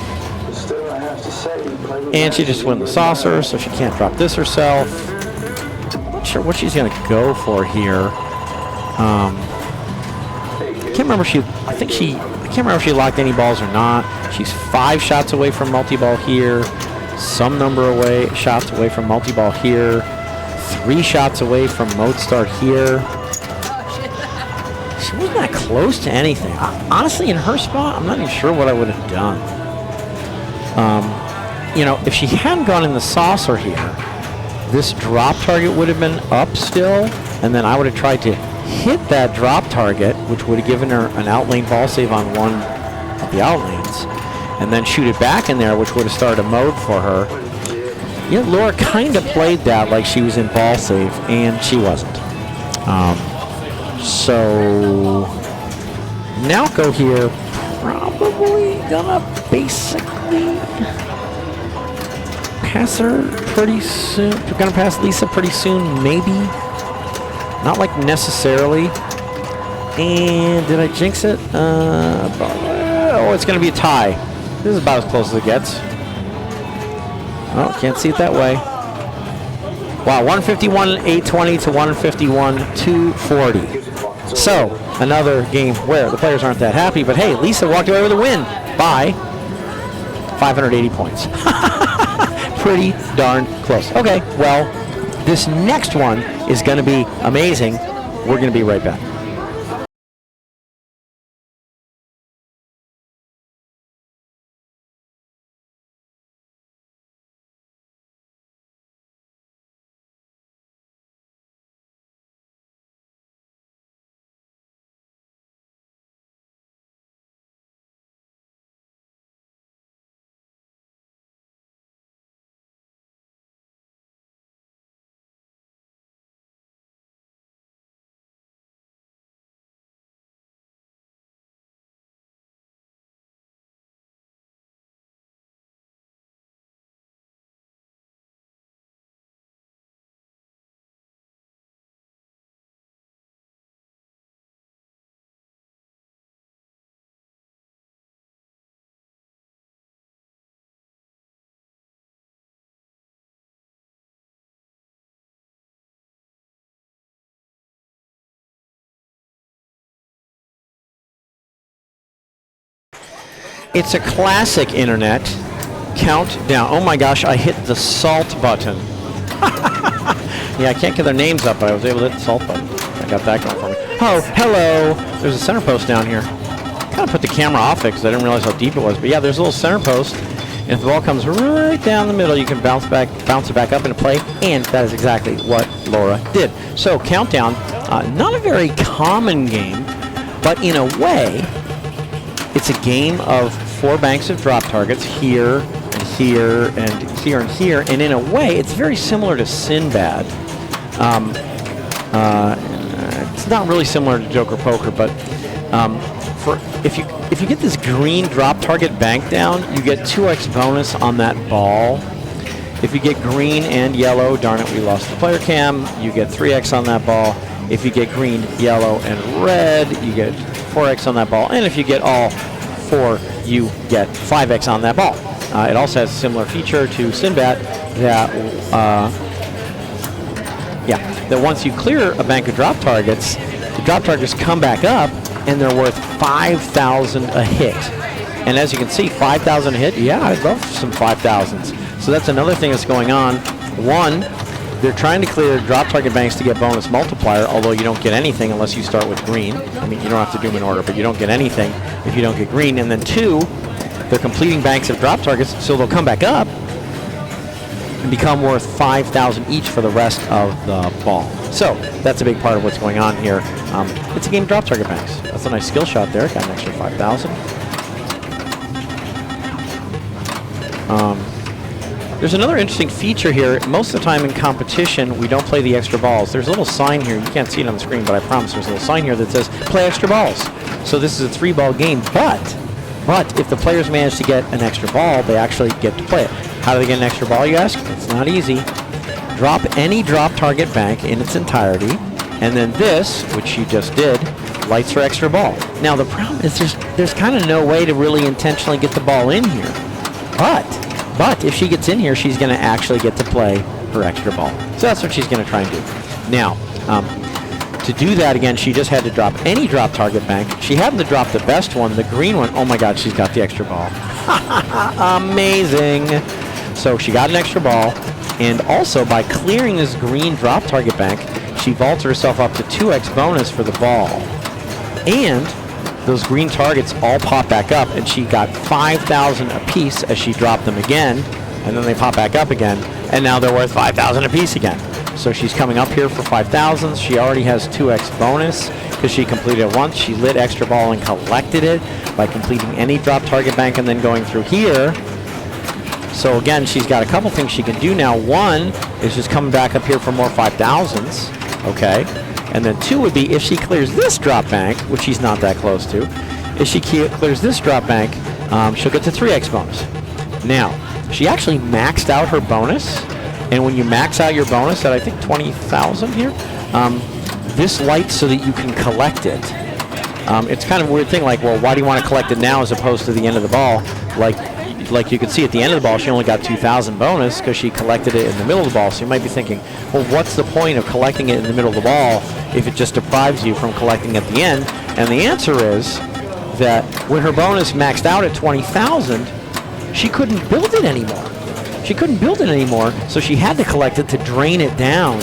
Speaker 1: And she just won the saucer, so she can't drop this herself. Not sure what she's going to go for here. I can't remember if she locked any balls or not. She's 5 shots away from multi-ball here. Some number shots away from multi-ball here. 3 shots away from mode start here. She wasn't that close to anything. Honestly, in her spot, I'm not even sure what I would have done. You know, if she hadn't gone in the saucer here, this drop target would have been up still, and then I would have tried to hit that drop target, which would have given her an outlane ball save on one of the outlanes, and then shoot it back in there, which would have started a mode for her. Yeah, Laura kind of played that like she was in ball save, and she wasn't. So Nalco here probably gonna basically pass her pretty soon. We're gonna pass Lisa pretty soon, maybe. Not like necessarily. And did I jinx it? Oh, it's gonna be a tie. This is about as close as it gets. Oh, can't see it that way. Wow, 151,820 to 151,240. So, another game where the players aren't that happy, but hey, Lisa walked away with a win by 580 points. Pretty darn close. Okay, well, this next one is going to be amazing. We're going to be right back. It's a classic internet countdown. Oh my gosh, I hit the salt button. Yeah, I can't get their names up, but I was able to hit the salt button. I got that going for me. Oh, hello. There's a center post down here. Kind of put the camera off it because I didn't realize how deep it was. But yeah, there's a little center post. And if the ball comes right down the middle, you can bounce it back up into play. And that is exactly what Laura did. So countdown, not a very common game, but in a way, it's a game of 4 banks of drop targets here and here and here and here. And in a way, it's very similar to Sinbad. It's not really similar to Joker Poker, but if you get this green drop target bank down, you get 2x bonus on that ball. If you get green and yellow, darn it, we lost the player cam, you get 3x on that ball. If you get green, yellow, and red, you get 4x on that ball. And if you get all 4, you get 5x on that ball. It also has a similar feature to Sinbad that that once you clear a bank of drop targets, the drop targets come back up and they're worth 5,000 a hit. And as you can see, 5,000 a hit, yeah, I'd love some 5,000s. So that's another thing that's going on. One, they're trying to clear drop target banks to get bonus multiplier, although you don't get anything unless you start with green. I mean, you don't have to do them in order, but you don't get anything if you don't get green. And then 2, they're completing banks of drop targets, so they'll come back up and become worth 5,000 each for the rest of the ball. So that's a big part of what's going on here. It's a game of drop target banks. That's a nice skill shot there. Got an extra 5,000. There's another interesting feature here. Most of the time in competition, we don't play the extra balls. There's a little sign here. You can't see it on the screen, but I promise there's a little sign here that says play extra balls. So this is a 3-ball game, but if the players manage to get an extra ball, they actually get to play it. How do they get an extra ball, you ask? It's not easy. Drop any drop target bank in its entirety, and then this, which she just did, lights her extra ball. Now the problem is there's kind of no way to really intentionally get the ball in here. But if she gets in here, she's going to actually get to play her extra ball. So that's what she's going to try and do. Now, to do that, again, she just had to drop any drop target bank. She happened to drop the best one, the green one. Oh my God, she's got the extra ball. Amazing. So she got an extra ball, and also by clearing this green drop target bank, she vaulted herself up to 2x bonus for the ball. And those green targets all pop back up, and she got 5,000 apiece as she dropped them again, and then they pop back up again, and now they're worth 5,000 apiece again. So she's coming up here for 5,000. She already has 2x bonus because she completed it once. She lit extra ball and collected it by completing any drop target bank and then going through here. So again, she's got a couple things she can do now. One is just coming back up here for more 5,000s, okay? And then 2 would be if she clears this drop bank, which she's not that close to. If she clears this drop bank, she'll get to 3x bonus. Now, she actually maxed out her bonus, and when you max out your bonus at I think 20,000 here, this lights so that you can collect it. It's kind of a weird thing, like, well, why do you want to collect it now as opposed to the end of the ball? Like you can see at the end of the ball, she only got 2,000 bonus because she collected it in the middle of the ball. So you might be thinking, well, what's the point of collecting it in the middle of the ball if it just deprives you from collecting at the end? And the answer is that when her bonus maxed out at 20,000, she couldn't build it anymore. She couldn't build it anymore, so she had to collect it to drain it down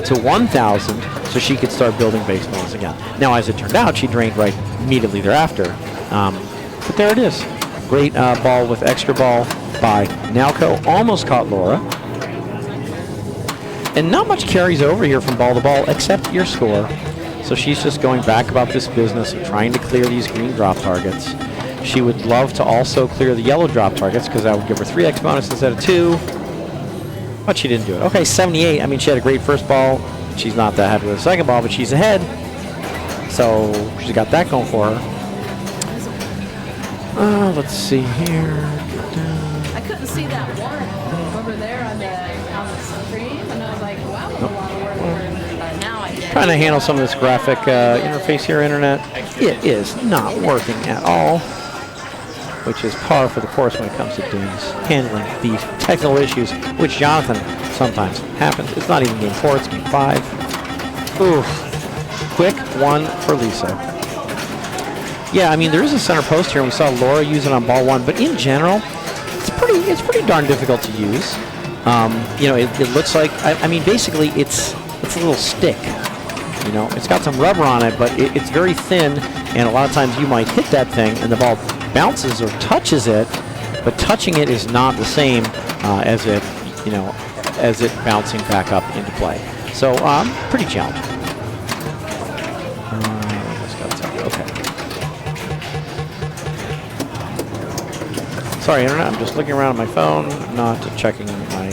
Speaker 1: to 1,000 so she could start building base bonus again. Now, as it turned out, she drained right immediately thereafter. But there it is. Great ball with extra ball by Nalco. Almost caught Laura. And not much carries over here from ball to ball except your score. So she's just going back about this business of trying to clear these green drop targets. She would love to also clear the yellow drop targets because that would give her 3x bonus instead of 2. But she didn't do it. Okay, 78. I mean, she had a great first ball. She's not that happy with the second ball, but she's ahead. So she's got that going for her. Let's see here.
Speaker 2: I couldn't see that one over there on the screen, and I was like, wow, that's a lot of work. Now I get
Speaker 1: Trying to handle some of this graphic interface here, Internet. It is not working at all, which is par for the course when it comes to Dunes. Handling these technical issues, which Jonathan sometimes happens. It's not even game 4, it's game 5. Oof. Quick one for Lisa. Yeah, I mean, there is a center post here, and we saw Laura use it on ball 1, but in general, it's pretty darn difficult to use. You know, it looks like, I mean, basically, it's a little stick. You know, it's got some rubber on it, but it's very thin, and a lot of times you might hit that thing, and the ball bounces or touches it, but touching it is not the same as it, you know, as it bouncing back up into play. So, pretty challenging. Okay. Sorry, Internet, I'm just looking around on my phone, not checking my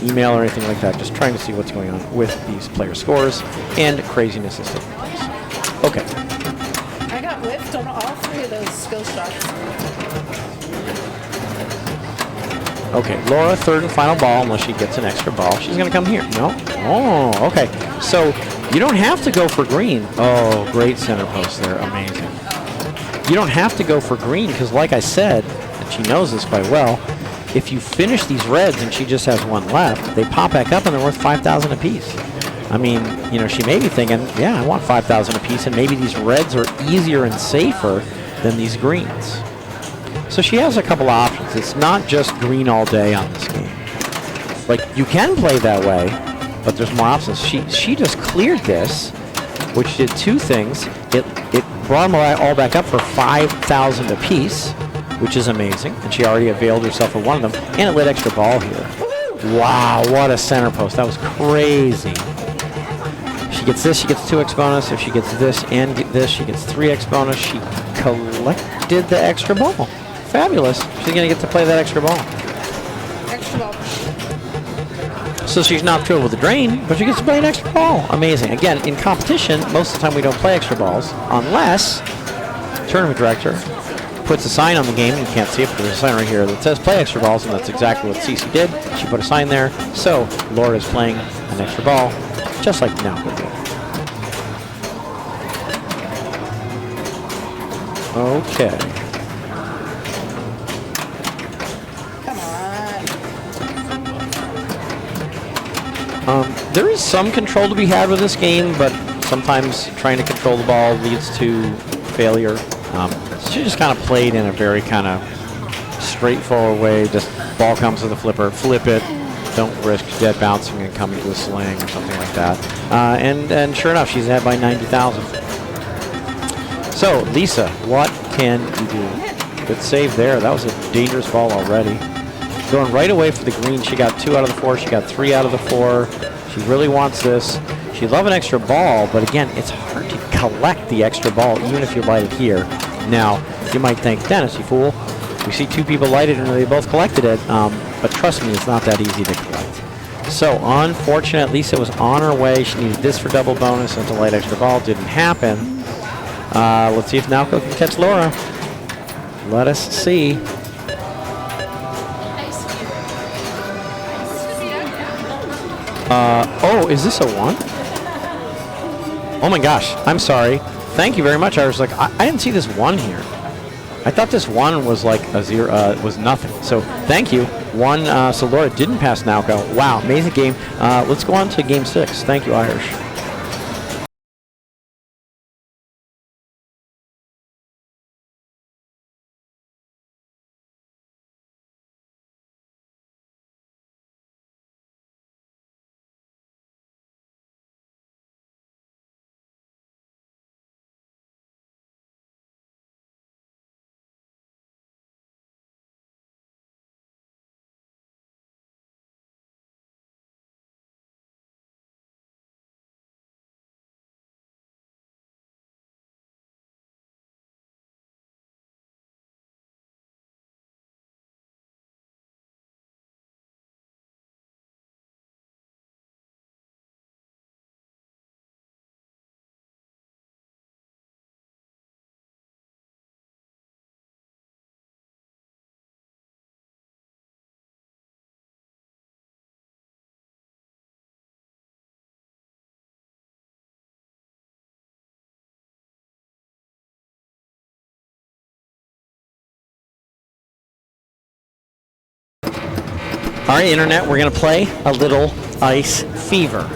Speaker 1: email or anything like that, just trying to see what's going on with these player scores and craziness is taking place. Okay.
Speaker 2: I got whiffed on all 3 of those skill shots.
Speaker 1: Okay, Laura, third and final ball, unless she gets an extra ball. She's going to come here. No? Oh, okay. So you don't have to go for green. Oh, great center post there. Amazing. You don't have to go for green because, like I said, and she knows this quite well, if you finish these reds and she just has 1 left, they pop back up and they're worth 5,000 apiece. I mean, you know, she may be thinking, yeah, I want 5,000 apiece, and maybe these reds are easier and safer than these greens. So she has a couple options. It's not just green all day on this game. Like, you can play that way, but there's more options. She just cleared this, which did 2 things. It brought them all back up for 5,000 apiece, which is amazing, and she already availed herself of one of them, and it lit extra ball here. Wow, what a center post. That was crazy. She gets this, she gets 2x bonus. If she gets this and this, she gets 3x bonus. She collected the extra ball. Fabulous. She's going to get to play that extra ball.
Speaker 2: Extra ball.
Speaker 1: So she's not thrilled with the drain, but she gets to play an extra ball. Amazing. Again, in competition, most of the time we don't play extra balls unless tournament director puts a sign on the game. You can't see it, but there's a sign right here that says play extra balls, and that's exactly what Cece did. She put a sign there. So Laura is playing an extra ball, just like Nauka did. Okay. There is some control to be had with this game, but sometimes trying to control the ball leads to failure. She just kind of played in a very kind of straightforward way. Just ball comes to the flipper, flip it, don't risk dead bouncing and coming to a sling or something like that. And sure enough, she's ahead by 90,000. So, Lisa, what can you do? Good save there. That was a dangerous ball already. Going right away for the green. She got 2 out of the 4. She got 3 out of the 4. She really wants this. She'd love an extra ball, but again, it's hard to collect the extra ball, even if you light it here. Now, you might think, Dennis, you fool. We see 2 people light it and they both collected it, but trust me, it's not that easy to collect. So, unfortunate, Lisa was on her way. She needed this for double bonus and to light extra ball. Didn't happen. Let's see if Nauka can catch Laura. Let us see. Oh, is this a 1? Oh my gosh, I'm sorry. Thank you very much. I was like, I didn't see this 1 here. I thought this 1 was like a 0, was nothing. So thank you. 1, so Laura didn't pass Nauka. Wow, amazing game. Let's go on to game 6. Thank you, Irish. All right, Internet, we're going to play a little Ice Fever.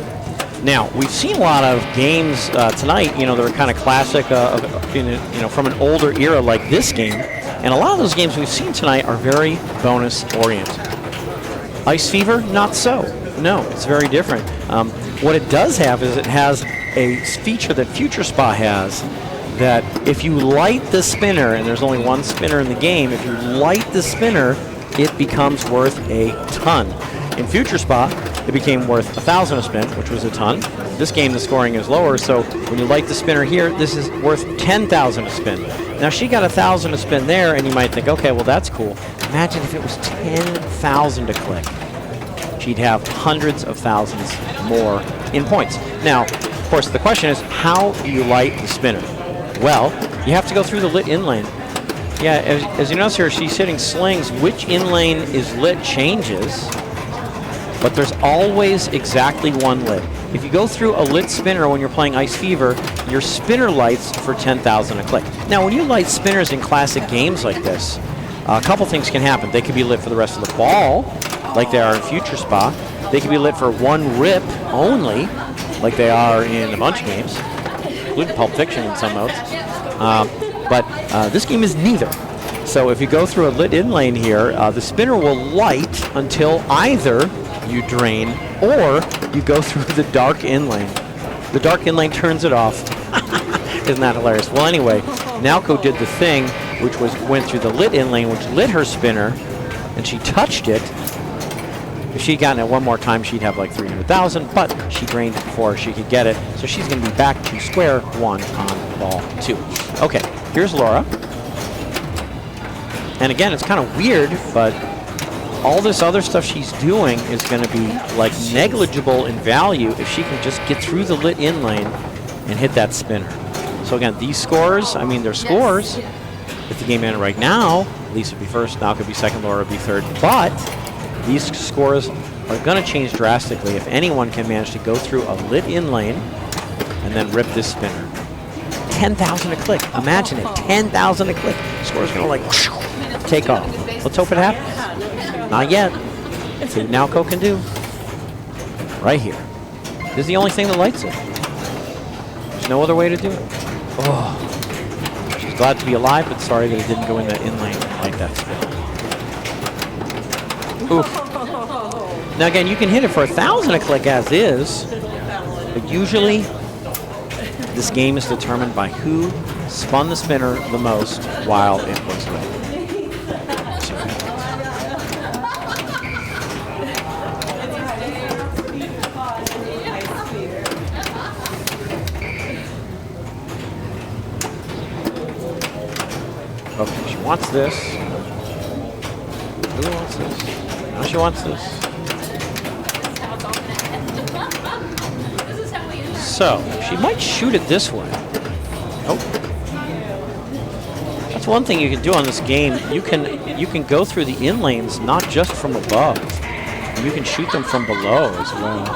Speaker 1: Now, we've seen a lot of games tonight, that are kind of classic, from an older era like this game. And a lot of those games we've seen tonight are very bonus-oriented. Ice Fever, not so. No, it's very different. What it does have is it has a feature that Future Spa has, that if you light the spinner, and there's only one spinner in the game, if you light the spinner, it becomes worth a ton. In Future Spa, it became worth 1,000 a spin, which was a ton. This game, the scoring is lower, so when you light the spinner here, this is worth 10,000 a spin. Now, she got 1,000 a spin there, and you might think, okay, well, that's cool. Imagine if it was 10,000 to click. She'd have hundreds of thousands more in points. Now, of course, the question is, how do you light the spinner? Well, you have to go through the lit in lane. Yeah, as you notice here, she's hitting slings. Which in lane is lit changes, but there's always exactly one lit. If you go through a lit spinner when you're playing Ice Fever, your spinner lights for 10,000 a click. Now, when you light spinners in classic games like this, a couple things can happen. They could be lit for the rest of the ball, like they are in Future Spa. They could be lit for one rip only, like they are in a bunch of games, including Pulp Fiction in some modes. But this game is neither. So if you go through a lit in lane here, the spinner will light until either you drain or you go through the dark in lane. The dark in lane turns it off. Isn't that hilarious? Well, anyway, Nalco did the thing, which was went through the lit in lane, which lit her spinner, and she touched it. If she'd gotten it one more time, she'd have like 300,000, but she drained it before she could get it, so she's going to be back to square one on ball 2. Okay, here's Laura. And again, it's kind of weird, but all this other stuff she's doing is going to be like negligible in value if she can just get through the lit in lane and hit that spinner. So again, these scores, I mean, they're scores. If the game ended right now, Lisa would be first, now could be second, Laura would be third. But these scores are going to change drastically if anyone can manage to go through a lit in lane and then rip this spinner. 10,000 a click. Imagine it, 10,000 a click. Score's going to like take off. Let's hope it happens. Not yet. See what Nalco can do. Right here. This is the only thing that lights it. There's no other way to do it. Oh. She's glad to be alive, but sorry that it didn't go in that in lane like that spin. Oof. Now again, you can hit it for 1,000 a click as is, but usually this game is determined by who spun the spinner the most while it was lit. Okay, she wants this. Who wants this? Now she wants this. So, she might shoot it this way. Nope. That's one thing you can do on this game. You can go through the in lanes not just from above. You can shoot them from below as well.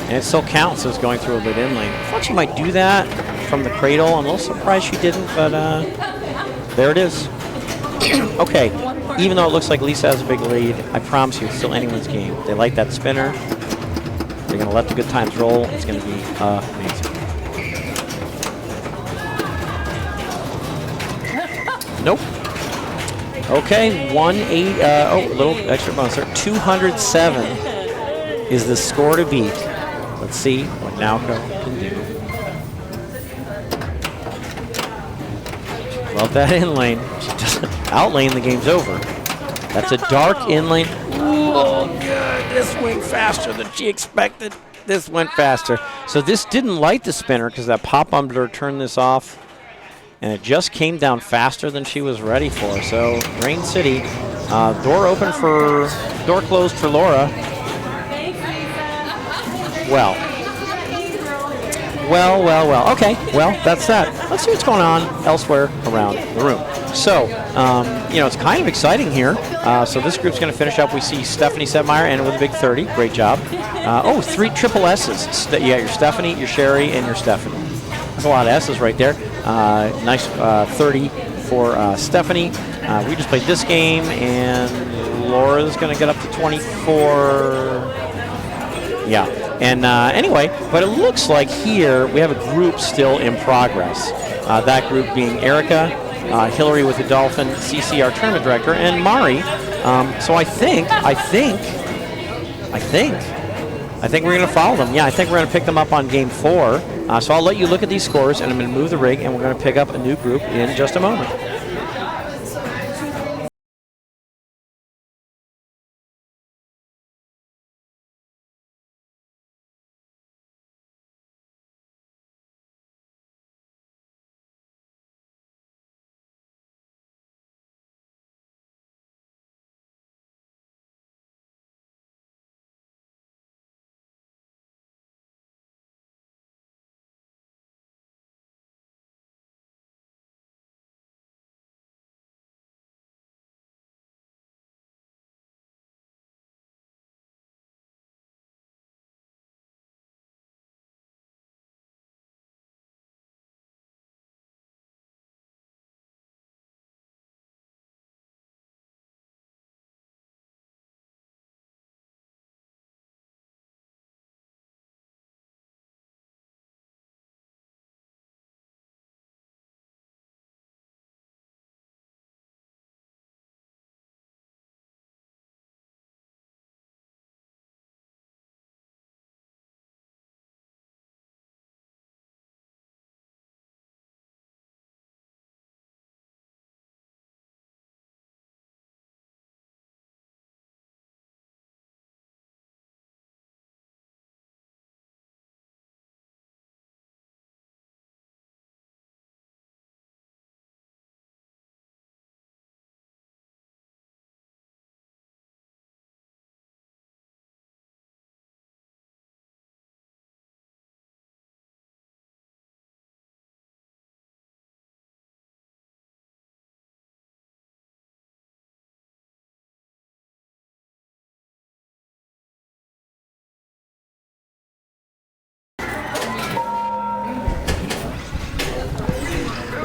Speaker 1: And it still counts as going through a lit in lane. I thought she might do that from the cradle. I'm a little surprised she didn't, but there it is. Okay, even though it looks like Lisa has a big lead, I promise you it's still anyone's game. They light that spinner. They're going to let the good times roll. It's going to be amazing. Nope. Okay, 1-8. Oh, a little extra bonus there. 207 is the score to beat. Let's see what Nalco can do. Love that in lane. She doesn't out lane, the game's over. That's a dark in lane. Oh, good. This went faster than she expected. This went faster. So this didn't light the spinner because that pop umbler turned this off. And it just came down faster than she was ready for. So Rain City, door closed for Laura. Well. Okay, well, that's that. Let's see what's going on elsewhere around the room. So, it's kind of exciting here. So this group's going to finish up. We see Stephanie Setmeyer and with a big 30. Great job. 3 triple S's. You got your Stephanie, your Sherry, and your Stephanie. That's a lot of S's right there. Nice 30 for Stephanie. We just played this game, and Laura's going to get up to 24. Yeah. And anyway, but it looks like here we have a group still in progress. That group being Erica, Hillary with the Dolphin, CC, our tournament director, and Mari. So I think we're going to follow them. Yeah, I think we're going to pick them up on game 4. So I'll let you look at these scores, and I'm going to move the rig, and we're going to pick up a new group in just a moment.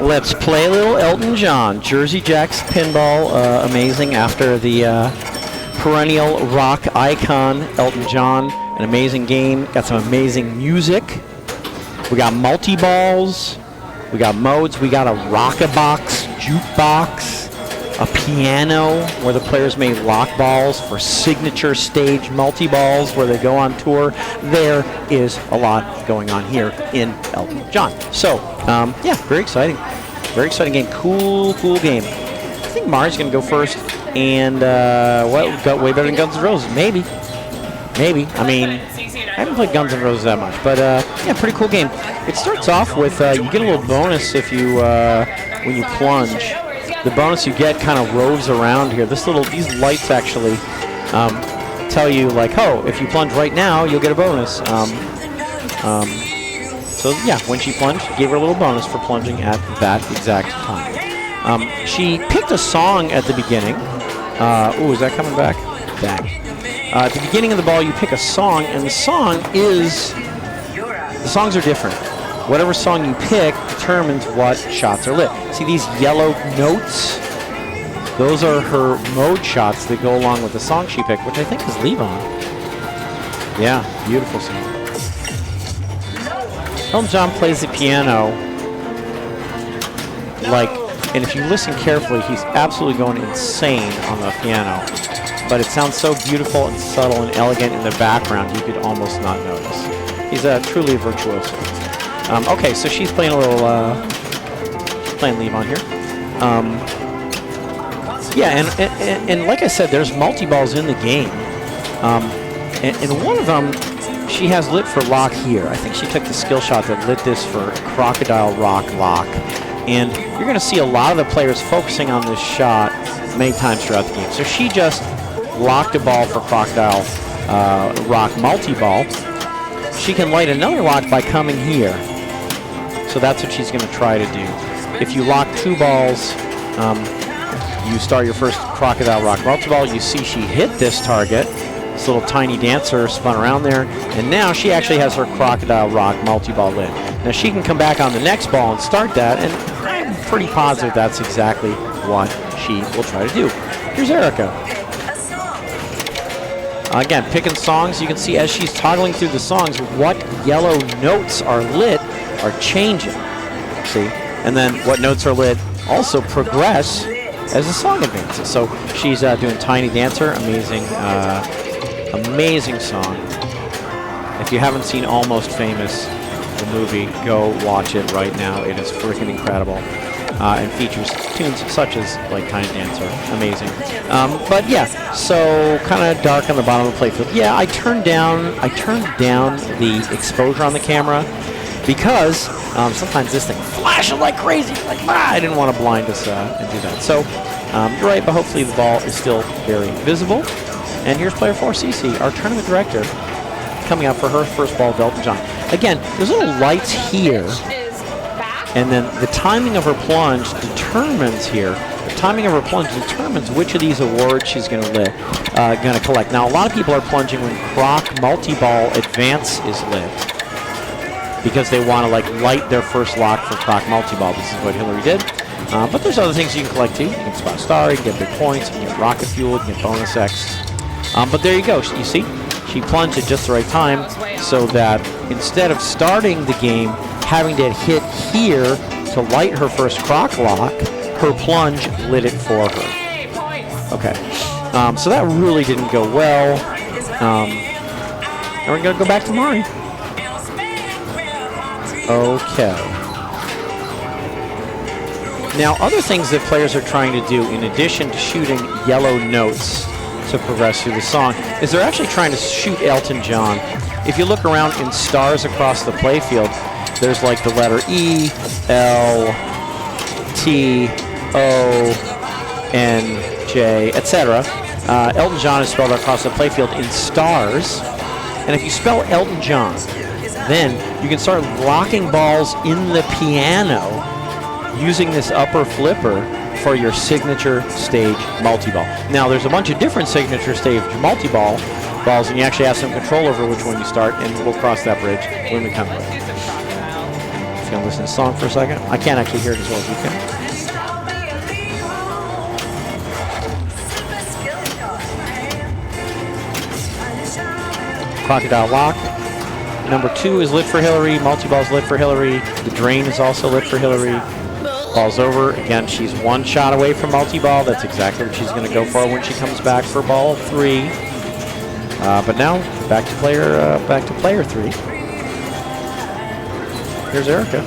Speaker 1: Let's play a little Elton John. Jersey Jack's pinball, amazing after the perennial rock icon Elton John. An amazing game. Got some amazing music. We got multi-balls. We got modes. We got a rock-a-box, jukebox, a piano where the players may lock balls for signature stage multi-balls where they go on tour. There is a lot going on here in Elton John. So, yeah, very exciting. Very exciting game. Cool game. I think Mari's going to go first. And, well, we've got way better than Guns N' Roses. Maybe. I mean, I haven't played Guns N' Roses that much. But, yeah, pretty cool game. It starts off with, you get a little bonus if you, when you plunge. The bonus you get kind of roves around here. These lights actually tell you, like, oh, if you plunge right now, you'll get a bonus. So, yeah, when she plunged, gave her a little bonus for plunging at that exact time. She picked a song at the beginning. Ooh, is that coming back? Dang. At the beginning of the ball, you pick a song, and the songs are different. Whatever song you pick determines what shots are lit. See these yellow notes? Those are her mode shots that go along with the song she picked, which I think is Levon. Yeah, beautiful song. Elton John plays the piano like, and if you listen carefully, he's absolutely going insane on the piano. But it sounds so beautiful and subtle and elegant in the background, you could almost not notice. He's truly a virtuoso. Okay, so she's playing a little, playing Levon here. Yeah, and like I said, there's multi-balls in the game. And one of them, she has lit for lock here. I think she took the skill shot that lit this for Crocodile Rock lock. And you're going to see a lot of the players focusing on this shot many times throughout the game. So she just locked a ball for Crocodile Rock multi-ball. She can light another lock by coming here. So that's what she's going to try to do. If you lock 2 balls, you start your first Crocodile Rock multi-ball. You see she hit this target. This little tiny dancer spun around there. And now she actually has her Crocodile Rock multi-ball lit. Now she can come back on the next ball and start that. And I'm pretty positive that's exactly what she will try to do. Here's Erica. Again, picking songs. You can see as she's toggling through the songs, what yellow notes are lit are changing. See? And then what notes are lit also progress as the song advances. So she's doing Tiny Dancer, amazing, amazing song. If you haven't seen Almost Famous, the movie, go watch it right now. It is freaking incredible, and features tunes such as like Tiny Dancer, amazing. But yeah, so kind of dark on the bottom of the playfield. Yeah, I turned down the exposure on the camera because sometimes this thing flashes like crazy. Like I didn't want to blind us and do that. So you're right, but hopefully the ball is still very visible. And here's player 4, Cece, our tournament director, coming up for her first ball of Elton John. Again, there's little lights here, and then the timing of her plunge determines which of these awards she's going to collect. Now, a lot of people are plunging when Croc Multi-Ball Advance is lit because they want to like light their first lock for Croc Multi-Ball. This is what Hillary did. But there's other things you can collect too. You can spot a star, you can get big points, you can get rocket fuel, you can get bonus X. But there you go. You see? She plunged at just the right time so that instead of starting the game having to hit here to light her first Croc lock, her plunge lit it for her. Okay. So that really didn't go well. And we're going to go back to Mari. Okay. Now, other things that players are trying to do in addition to shooting yellow notes to progress through the song is they're actually trying to shoot Elton John. If you look around in stars across the playfield, there's like the letter E, L, T, O, N, J, etc. Elton John is spelled across the playfield in stars. And if you spell Elton John, then you can start locking balls in the piano using this upper flipper for your signature stage multi-ball. Now, there's a bunch of different signature stage multi-balls, and you actually have some control over which one you start, and we'll cross that bridge when we come to it. If you want to listen to the song for a second. I can't actually hear it as well as you can. Crocodile Lock. Number 2 is lit for Hillary. Multi-ball is lit for Hillary. The Drain is also lit for Hillary. Ball's over. Again, she's one shot away from multi-ball. That's exactly what she's going to go for when she comes back for ball 3. But now back to player 3. Here's Erica.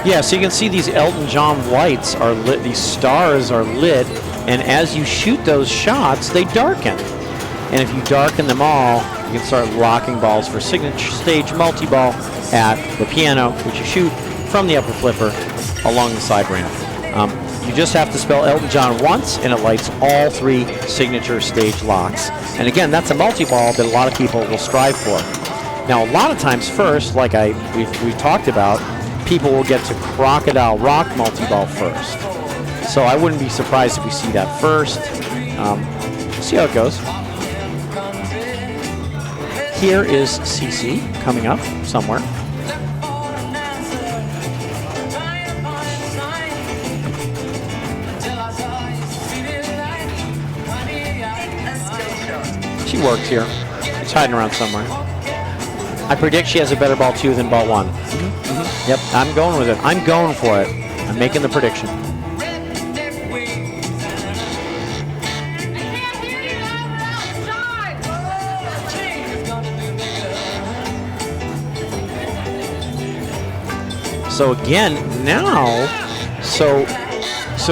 Speaker 1: Yeah, so you can see these Elton John lights are lit. These stars are lit, and as you shoot those shots, they darken. And if you darken them all, you can start locking balls for signature stage multi-ball at the piano, which you shoot from the upper flipper along the side ramp. You just have to spell Elton John once, and it lights all 3 signature stage locks. And again, that's a multi-ball that a lot of people will strive for. Now, a lot of times first, like we've talked about, people will get to Crocodile Rock multi-ball first. So I wouldn't be surprised if we see that first. See how it goes. Here is Cece coming up somewhere. She works here. She's hiding around somewhere. I predict she has a better ball 2 than ball 1. Yep, I'm going with it. I'm going for it. I'm making the prediction. So again, now, so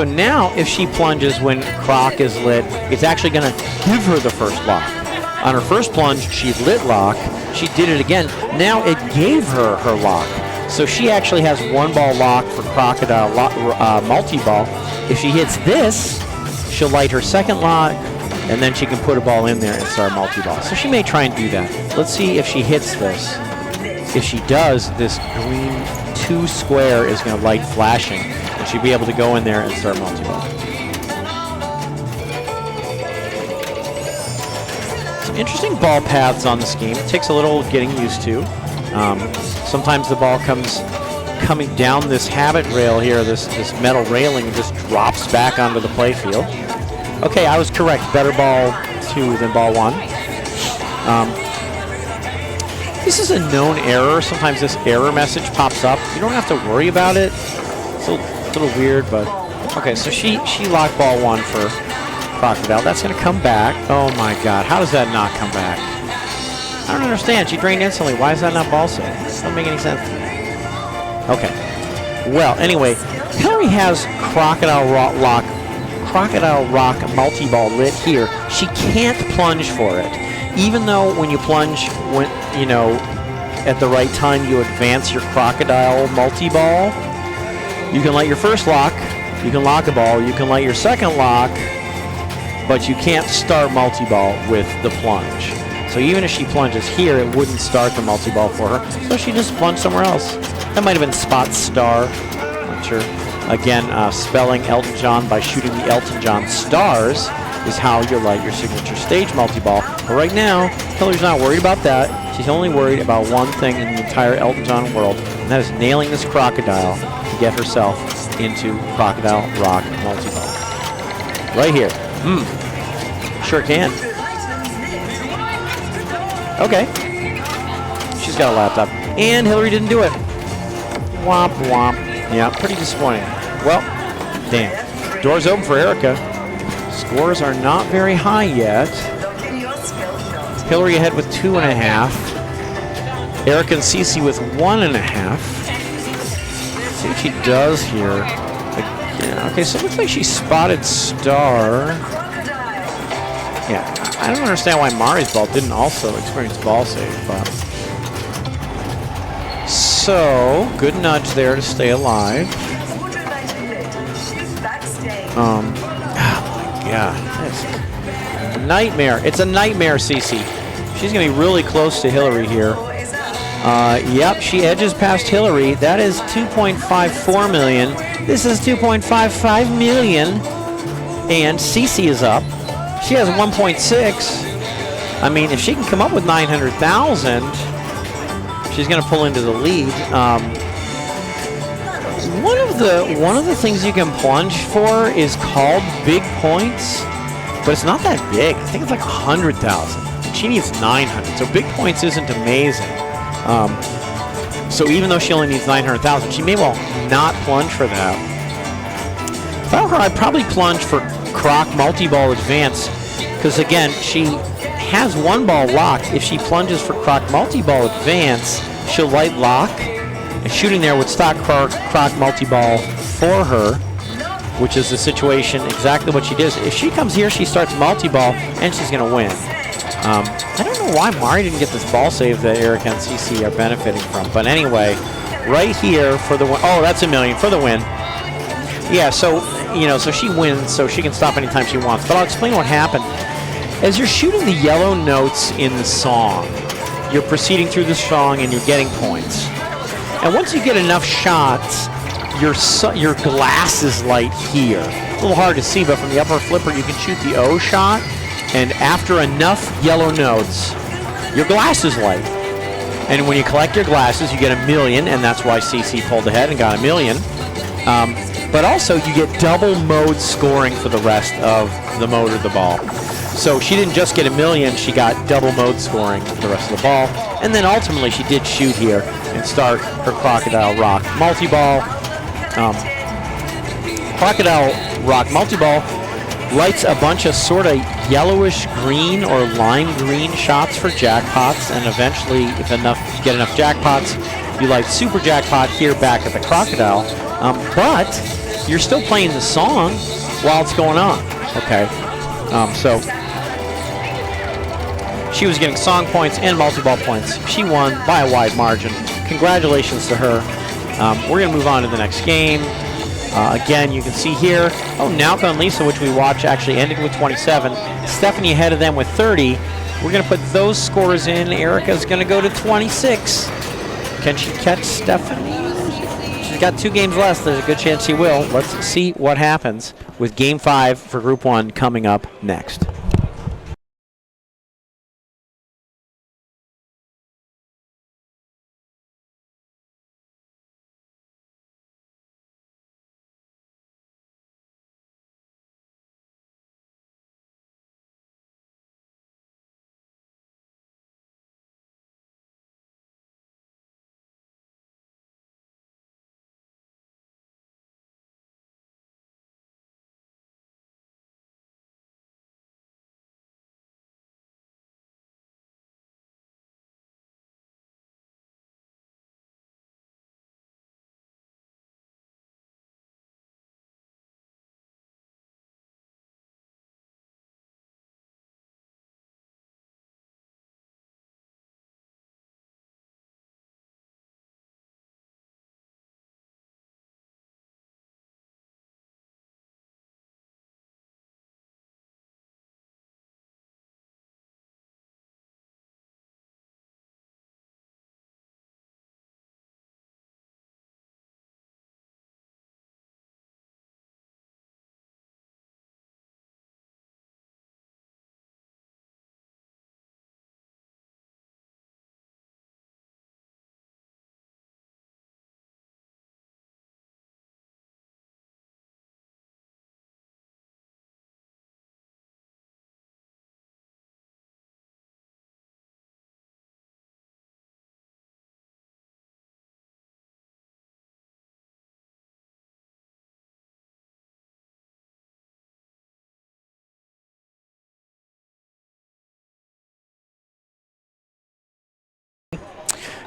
Speaker 1: now if she plunges when Croc is lit, it's actually going to give her the first lock. On her first plunge, she lit lock. She did it again. Now it gave her her lock. So she actually has 1 ball lock for Crocodile multi-ball. If she hits this, she'll light her second lock, and then she can put a ball in there and start multi-ball. So she may try and do that. Let's see if she hits this. If she does, this green 2 square is going to light flashing, and she'll be able to go in there and start multi-ball. Some interesting ball paths on this game. It takes a little getting used to. Sometimes the ball coming down this habit rail here, this metal railing, and just drops back onto the playfield. Okay, I was correct. Better ball 2 than ball 1. This is a known error. Sometimes this error message pops up. You don't have to worry about it. It's a little weird, but okay. So she locked ball 1 for Crocodile. That's going to come back. Oh my God! How does that not come back? I don't understand. She drained instantly. Why is that not ball save? Doesn't make any sense to me. Okay. Well, anyway, Hillary has Crocodile Rock multi-ball lit here. She can't plunge for it. Even though when you plunge, at the right time, you advance your Crocodile multi-ball, you can light your first lock, you can lock a ball, you can light your second lock, but you can't start multi-ball with the plunge. So even if she plunges here, it wouldn't start the multi-ball for her, so she just plunged somewhere else. That might have been Spot Star, not sure. Again, spelling Elton John by shooting the Elton John stars is how you light your signature stage multi-ball. But right now, Hillary's not worried about that. She's only worried about one thing in the entire Elton John world, and that is nailing this Crocodile to get herself into Crocodile Rock multi-ball. Right here. Sure can. Okay. She's got a laptop. And Hillary didn't do it. Womp womp. Yeah, pretty disappointing. Well, damn. Doors open for Erica. Scores are not very high yet. Hillary ahead with 2.5. Erica and Cece with 1.5. See what she does here. Yeah, okay, so it looks like she spotted Star. Yeah, I don't understand why Mari's ball didn't also experience ball save, but... So, good nudge there to stay alive. Oh my God, it's a nightmare. It's a nightmare, Cece. She's going to be really close to Hillary here. Yep, she edges past Hillary. That is 2.54 million. This is 2.55 million. And Cece is up. She has 1.6. I mean, if she can come up with 900,000, she's going to pull into the lead. One of the things you can plunge for is called big points, but it's not that big. I think it's like 100,000. She needs 900, so big points isn't amazing. So even though she only needs 900,000, she may well not plunge for that. If I were her, I'd probably plunge for Croc multi-ball advance, because again, she has one ball locked. If she plunges for Croc multi-ball advance, she'll light lock, and shooting there would stop Croc multi-ball for her, which is the situation exactly what she does. If she comes here, she starts multi-ball, and she's going to win. I don't know why Mari didn't get this ball save that Erica and CC are benefiting from, but anyway, right here for the win. Oh, that's $1 million for the win. Yeah, so so she wins, so she can stop anytime she wants. But I'll explain what happened. As you're shooting the yellow notes in the song, you're proceeding through the song and you're getting points. And once you get enough shots, your glasses light here. A little hard to see, but from the upper flipper, you can shoot the O shot, and after enough yellow notes, your glasses light. And when you collect your glasses, you get $1 million, and that's why CC pulled ahead and got $1 million. But also, you get double mode scoring for the rest of the mode of the ball. So she didn't just get $1 million, she got double mode scoring for the rest of the ball. And then ultimately, she did shoot here and start her Crocodile Rock multi-ball. Crocodile Rock multi-ball lights a bunch of sort of yellowish green or lime green shots for jackpots, and eventually, if you get enough jackpots, you light super jackpot here back at the Crocodile. But you're still playing the song while it's going on. Okay, so she was getting song points and multi-ball points. She won by a wide margin. Congratulations to her. We're going to move on to the next game. Again, you can see here, Nauka and Lisa, which we watched, actually ended with 27. Stephanie ahead of them with 30. We're going to put those scores in. Erica's going to go to 26. Can she catch Stephanie? She's got 2 games left. There's a good chance she will. Let's see what happens with Game 5 for Group 1 coming up next.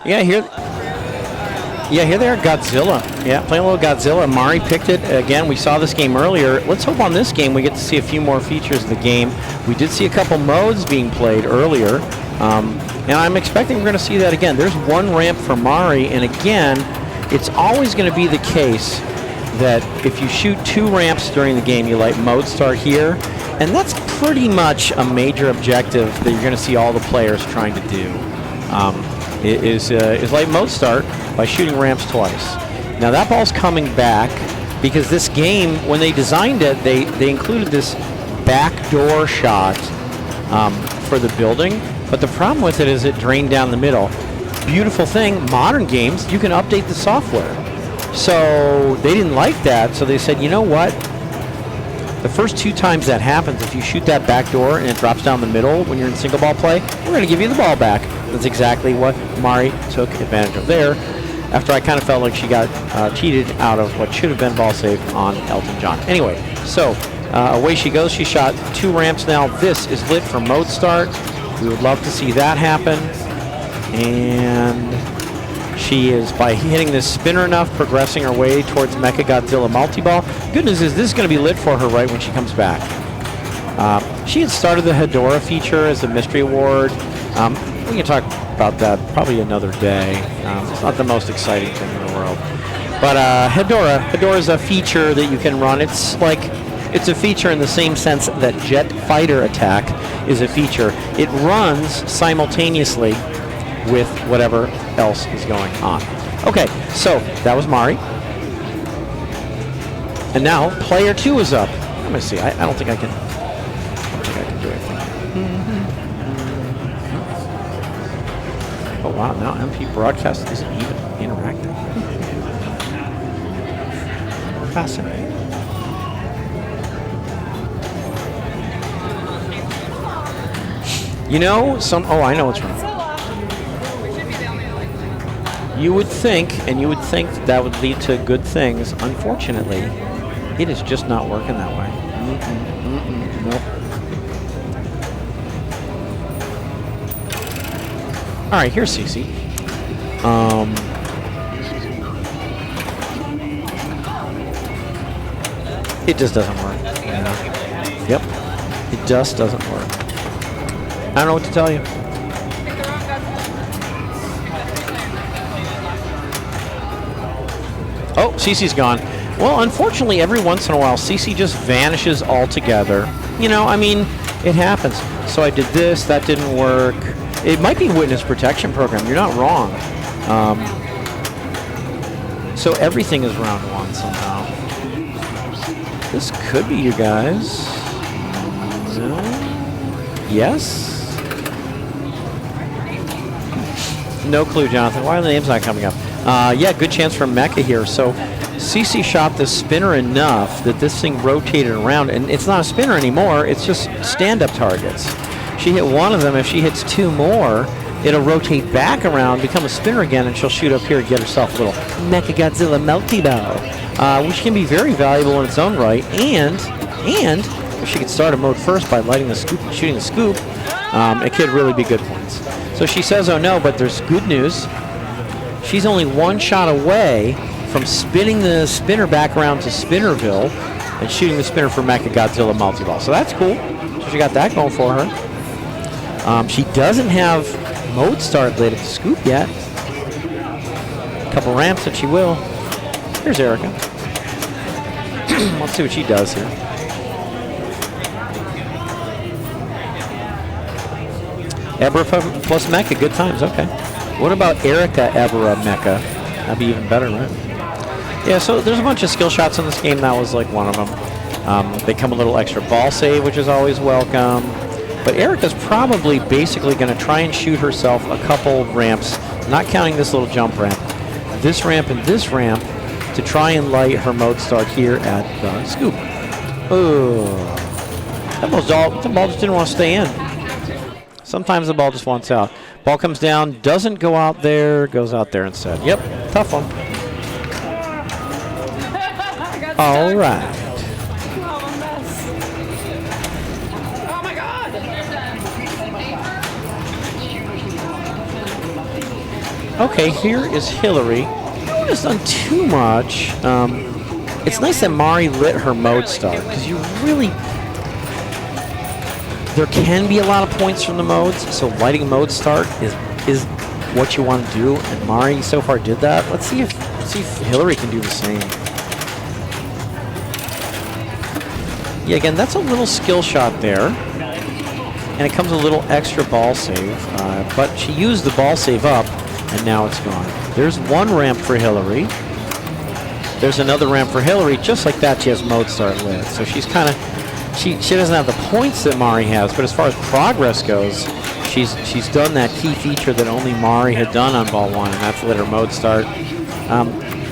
Speaker 1: Yeah, here they are, Godzilla. Yeah, playing a little Godzilla. Mari picked it. Again, we saw this game earlier. Let's hope on this game we get to see a few more features of the game. We did see a couple modes being played earlier. And I'm expecting we're going to see that again. There's one ramp for Mari, and again, it's always going to be the case that if you shoot 2 ramps during the game, you light mode start here, and that's pretty much a major objective that you're going to see all the players trying to do. Is light mode start by shooting ramps twice. Now that ball's coming back because this game, when they designed it, they included this backdoor shot for the building, but the problem with it is it drained down the middle. Beautiful thing, modern games, you can update the software. So they didn't like that, so they said, you know what? The first 2 times that happens, if you shoot that back door and it drops down the middle when you're in single ball play, we're going to give you the ball back. That's exactly what Mari took advantage of there, after I kind of felt like she got cheated out of what should have been ball save on Elton John. Anyway, so away she goes. She shot 2 ramps now. This is lit for mode start. We would love to see that happen. And she is, by hitting this spinner enough, progressing her way towards Mecha Godzilla multi-ball. Good news is this is going to be lit for her right when she comes back. She had started the Hedorah feature as a mystery award. We can talk about that probably another day. It's not the most exciting thing in the world. But Hedorah is a feature that you can run. It's a feature in the same sense that Jet Fighter Attack is a feature. It runs simultaneously with whatever else is going on. Okay, so that was Mari. And now player 2 is up. Let me see. I don't think I can do anything. Oh wow, now MP Broadcast isn't even interactive. Fascinating. You know, I know what's wrong. You would think that would lead to good things. Unfortunately, it is just not working that way. Nope. All right, here's Cece. It just doesn't work. Yep, it just doesn't work. I don't know what to tell you. Oh, Cece's gone. Well, unfortunately, every once in a while, Cece just vanishes altogether. You know, I mean, it happens. So I did this, that didn't work. It might be witness protection program. You're not wrong. So everything is round 1 somehow. This could be you guys. No? Yes? No clue, Jonathan. Why are the names not coming up? Yeah, good chance for Mecha here. So Cece shot the spinner enough that this thing rotated around, and it's not a spinner anymore, it's just stand-up targets. She hit 1 of them. If she hits 2 more, it'll rotate back around, become a spinner again, and she'll shoot up here and get herself a little Mecha Godzilla multi-bow, which can be very valuable in its own right, and if she could start a mode first by lighting the scoop and shooting the scoop, it could really be good points. So she says, oh no, but there's good news. She's only 1 shot away from spinning the spinner back around to Spinnerville and shooting the spinner for Mecha Godzilla multi-ball. So that's cool. So she got that going for her. She doesn't have mode start lit at the scoop yet. A couple ramps that she will. Here's Erica. Let's see what she does here. Ebra plus Mecha, good times, okay. What about Erica Ebra Mecha? That'd be even better, right? Yeah, so there's a bunch of skill shots in this game. That was like one of them. They come a little extra ball save, which is always welcome. But Erica's probably basically going to try and shoot herself a couple ramps, not counting this little jump ramp, this ramp and this ramp, to try and light her mode start here at the scoop. Oh, that ball just didn't want to stay in. Sometimes the ball just wants out. Ball comes down, doesn't go out there, goes out there instead. Yep, tough one. All right.
Speaker 2: Oh my God!
Speaker 1: Okay, here is Hillary. Not has done too much. It's nice that Mari lit her mode start, because you really... There can be a lot of points from the modes, so lighting mode start is what you want to do, and Mari so far did that. Let's see if Hillary can do the same. Yeah, again, that's a little skill shot there. And it comes a little extra ball save. But she used the ball save up, and now it's gone. There's one ramp for Hillary. There's another ramp for Hillary. Just like that, she has mode start lit. So she's kind of... She doesn't have the points that Mari has, but as far as progress goes, she's done that key feature that only Mari had done on ball 1, and that's lit her mode start.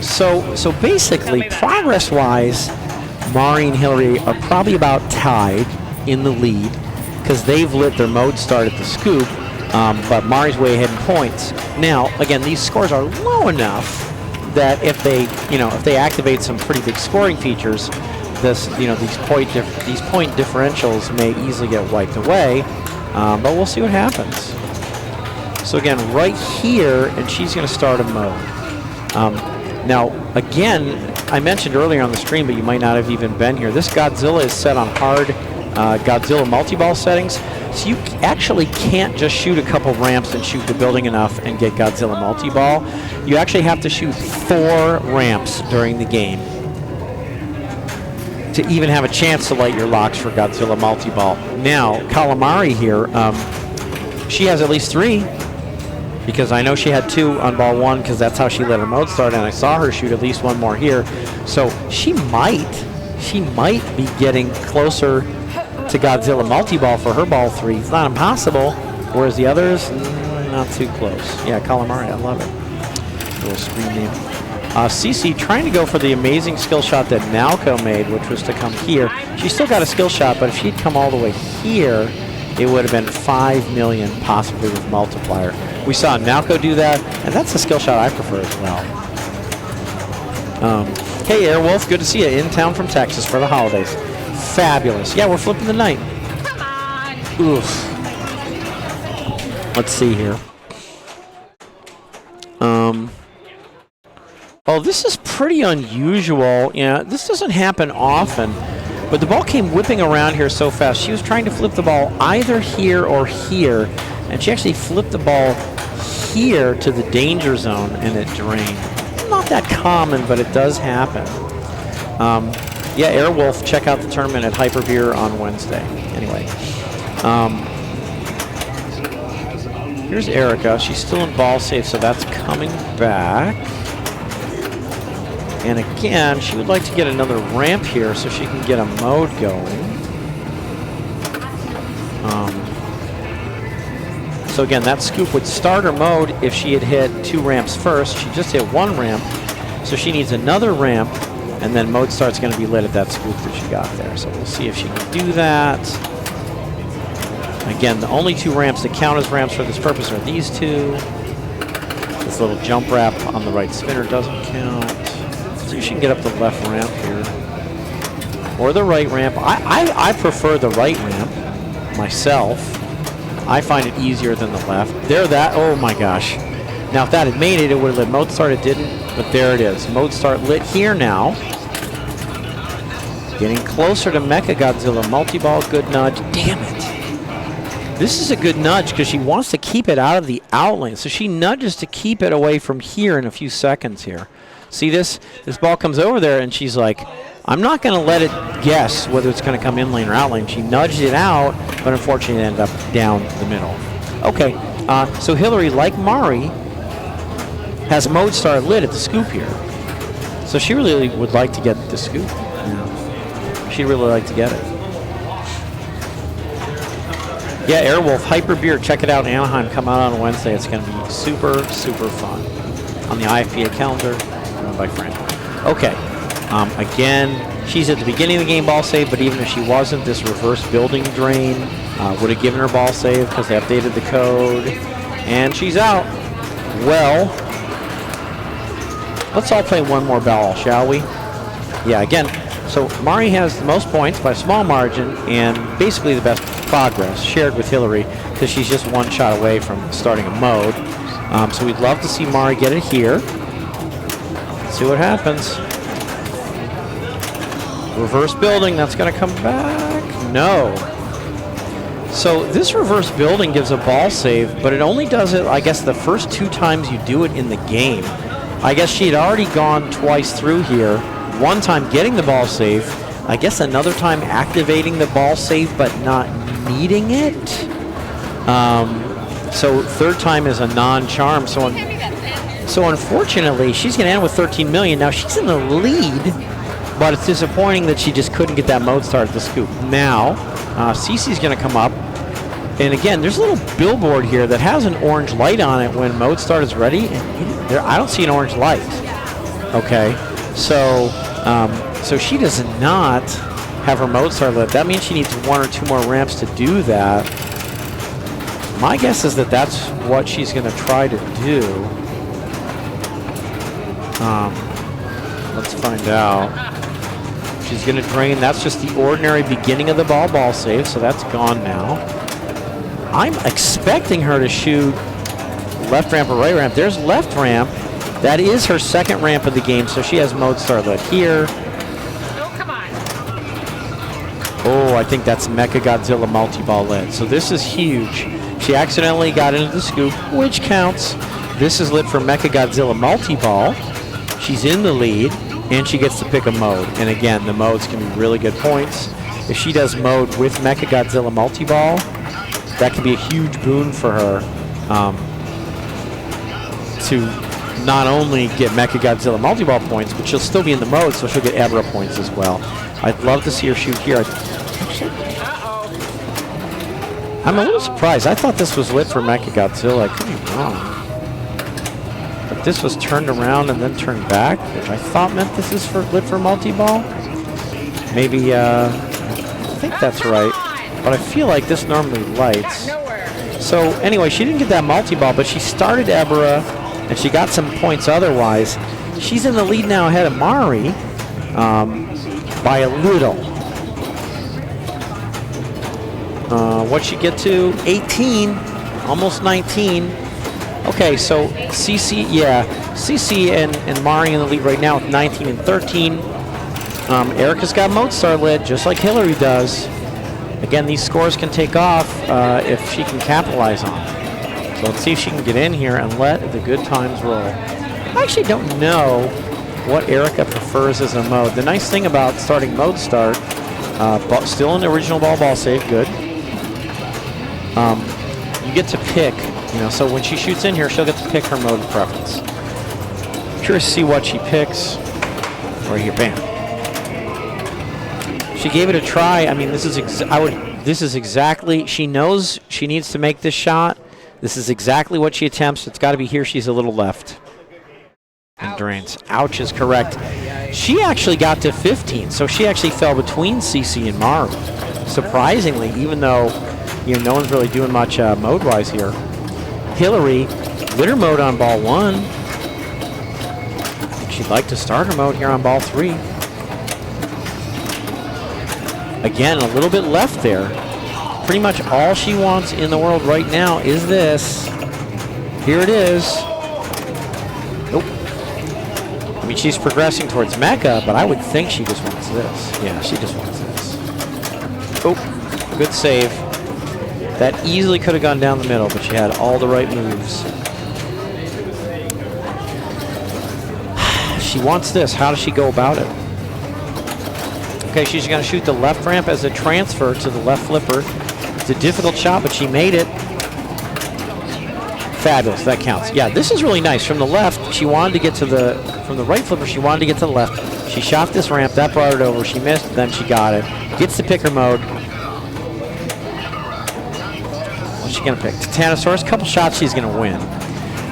Speaker 1: So basically, progress-wise, Mari and Hillary are probably about tied in the lead because they've lit their mode start at the scoop, but Mari's way ahead in points. Now, again, these scores are low enough that if they activate some pretty big scoring features, these point differentials may easily get wiped away, but we'll see what happens. So again, right here, and she's going to start a mode. Now, again, I mentioned earlier on the stream, but you might not have even been here, this Godzilla is set on hard Godzilla multi-ball settings, so you actually can't just shoot a couple ramps and shoot the building enough and get Godzilla multi-ball. You actually have to shoot 4 ramps during the game to even have a chance to light your locks for Godzilla multi-ball. Now, Calamari here, she has at least 3, because I know she had 2 on ball 1 because that's how she let her mode start, and I saw her shoot at least 1 more here. So she might be getting closer to Godzilla multi-ball for her ball 3. It's not impossible, whereas the others, not too close. Yeah, Calamari, I love it. Little screen name. Cece trying to go for the amazing skill shot that Nalco made, which was to come here. She still got a skill shot, but if she'd come all the way here, it would have been 5 million, possibly with multiplier. We saw Nalco do that, and that's the skill shot I prefer as well. Hey, Airwolf, good to see you in town from Texas for the holidays. Fabulous. Yeah, we're flipping the night.
Speaker 2: Come on.
Speaker 1: Oof. Let's see here. Oh, this is pretty unusual. This doesn't happen often. But the ball came whipping around here so fast. She was trying to flip the ball either here or here, and she actually flipped the ball here to the danger zone, and it drained. Not that common, but it does happen. Yeah, Airwolf, check out the tournament at Hyperbeer on Wednesday. Anyway, here's Erica. She's still in ball safe, so that's coming back. And again, she would like to get another ramp here so she can get a mode going. So again, that scoop would start her mode if she had hit 2 ramps first. She just hit 1 ramp, so she needs another ramp, and then mode start's going to be lit at that scoop that she got there. So we'll see if she can do that. Again, the only 2 ramps that count as ramps for this purpose are these 2. This little jump wrap on the right spinner doesn't count. So she can get up the left ramp here. Or the right ramp. I prefer the right ramp myself. I find it easier than the left. Oh my gosh. Now if that had made it, it would have lit mode start. It didn't, but there it is. Mode start lit here now. Getting closer to Mecha Godzilla multi-ball. Good nudge. Damn it. This is a good nudge because she wants to keep it out of the outlane. So she nudges to keep it away from here in a few seconds here. See this? This ball comes over there, and she's like, I'm not going to let it guess whether it's going to come in lane or out lane. She nudged it out, but unfortunately it ended up down the middle. Okay, so Hillary, like Mari, has mode start lit at the scoop here. So she really would like to get the scoop. She'd really like to get it. Yeah, Airwolf, Hyper Beer, check it out in Anaheim. Come out on Wednesday. It's going to be super, super fun. On the IFPA calendar, run by Frank. Okay. Again, she's at the beginning of the game ball save, but even if she wasn't, this reverse building drain would have given her ball save because they updated the code. And she's out. Well, let's all play one more ball, shall we? Yeah, again, so Mari has the most points by a small margin and basically the best progress shared with Hillary because she's just 1 shot away from starting a mode. So we'd love to see Mari get it here. See what happens. Reverse building, that's going to come back. No. So this reverse building gives a ball save, but it only does it, I guess, the first 2 times you do it in the game. I guess she had already gone twice through here. One time getting the ball save. I guess another time activating the ball save, but not needing it. So third time is a non-charm. So unfortunately, she's going to end with 13 million. Now she's in the lead, but it's disappointing that she just couldn't get that mode start at the scoop. Now, Cece's going to come up. And again, there's a little billboard here that has an orange light on it when mode start is ready. And I don't see an orange light. Okay, so she does not have her mode start lit. That means she needs 1 or 2 more ramps to do that. My guess is that that's what she's going to try to do. Let's find out. She's going to drain. That's just the ordinary beginning of the ball save, so that's gone now. I'm expecting her to shoot left ramp or right ramp. There's left ramp. That is her second ramp of the game, so she has mode start lit here.
Speaker 2: Oh, come on.
Speaker 1: Oh, I think that's Mecha Godzilla multi-ball lit. So this is huge. She accidentally got into the scoop, which counts. This is lit for Mecha Godzilla multi-ball. She's in the lead, and she gets to pick a mode. And again, the modes can be really good points. If she does mode with Mecha Godzilla multi-ball, that could be a huge boon for her to not only get Mecha Godzilla multi-ball points, but she'll still be in the mode, so she'll get Ebra points as well. I'd love to see her shoot here. I'm a little surprised. I thought this was lit for Mecha Godzilla. I could be wrong. But this was turned around and then turned back, which I thought meant this is lit for multi-ball. Maybe, I think that's right. But I feel like this normally lights. So anyway, she didn't get that multi-ball, but she started Ebra, and she got some points otherwise. She's in the lead now ahead of Mari by a little. What'd she get to? 18, almost 19. Okay, so CC and Mari in the lead right now with 19 and 13. Erica's got mode start lit, just like Hillary does. Again, these scores can take off if she can capitalize on it. So let's see if she can get in here and let the good times roll. I actually don't know what Erica prefers as a mode. The nice thing about starting mode start, still in the original ball save, good. You get to pick, so when she shoots in here, she'll get to pick her mode of preference. Curious to see what she picks. Right here, bam. She gave it a try. I mean, this is exactly. She knows she needs to make this shot. This is exactly what she attempts. It's got to be here. She's a little left. And drains. Ouch is correct. She actually got to 15, so she actually fell between Cece and Mari. Surprisingly, even though no one's really doing much mode-wise here. Hillary, litter mode on ball 1. I think she'd like to start her mode here on ball 3. Again, a little bit left there. Pretty much all she wants in the world right now is this. Here it is. Nope. I mean, she's progressing towards Mecha, but I would think she just wants this. Yeah, she just wants this. Oh, good save. That easily could have gone down the middle, but she had all the right moves. She wants this. How does she go about it? Okay, she's going to shoot the left ramp as a transfer to the left flipper. It's a difficult shot, but she made it. Fabulous, that counts. Yeah, this is really nice. From the left, she wanted to get to from the right flipper, she wanted to get to the left. She shot this ramp, that brought it over. She missed, then she got it. Gets to pick her mode. What's she going to pick? Titanosaurus, couple shots she's going to win.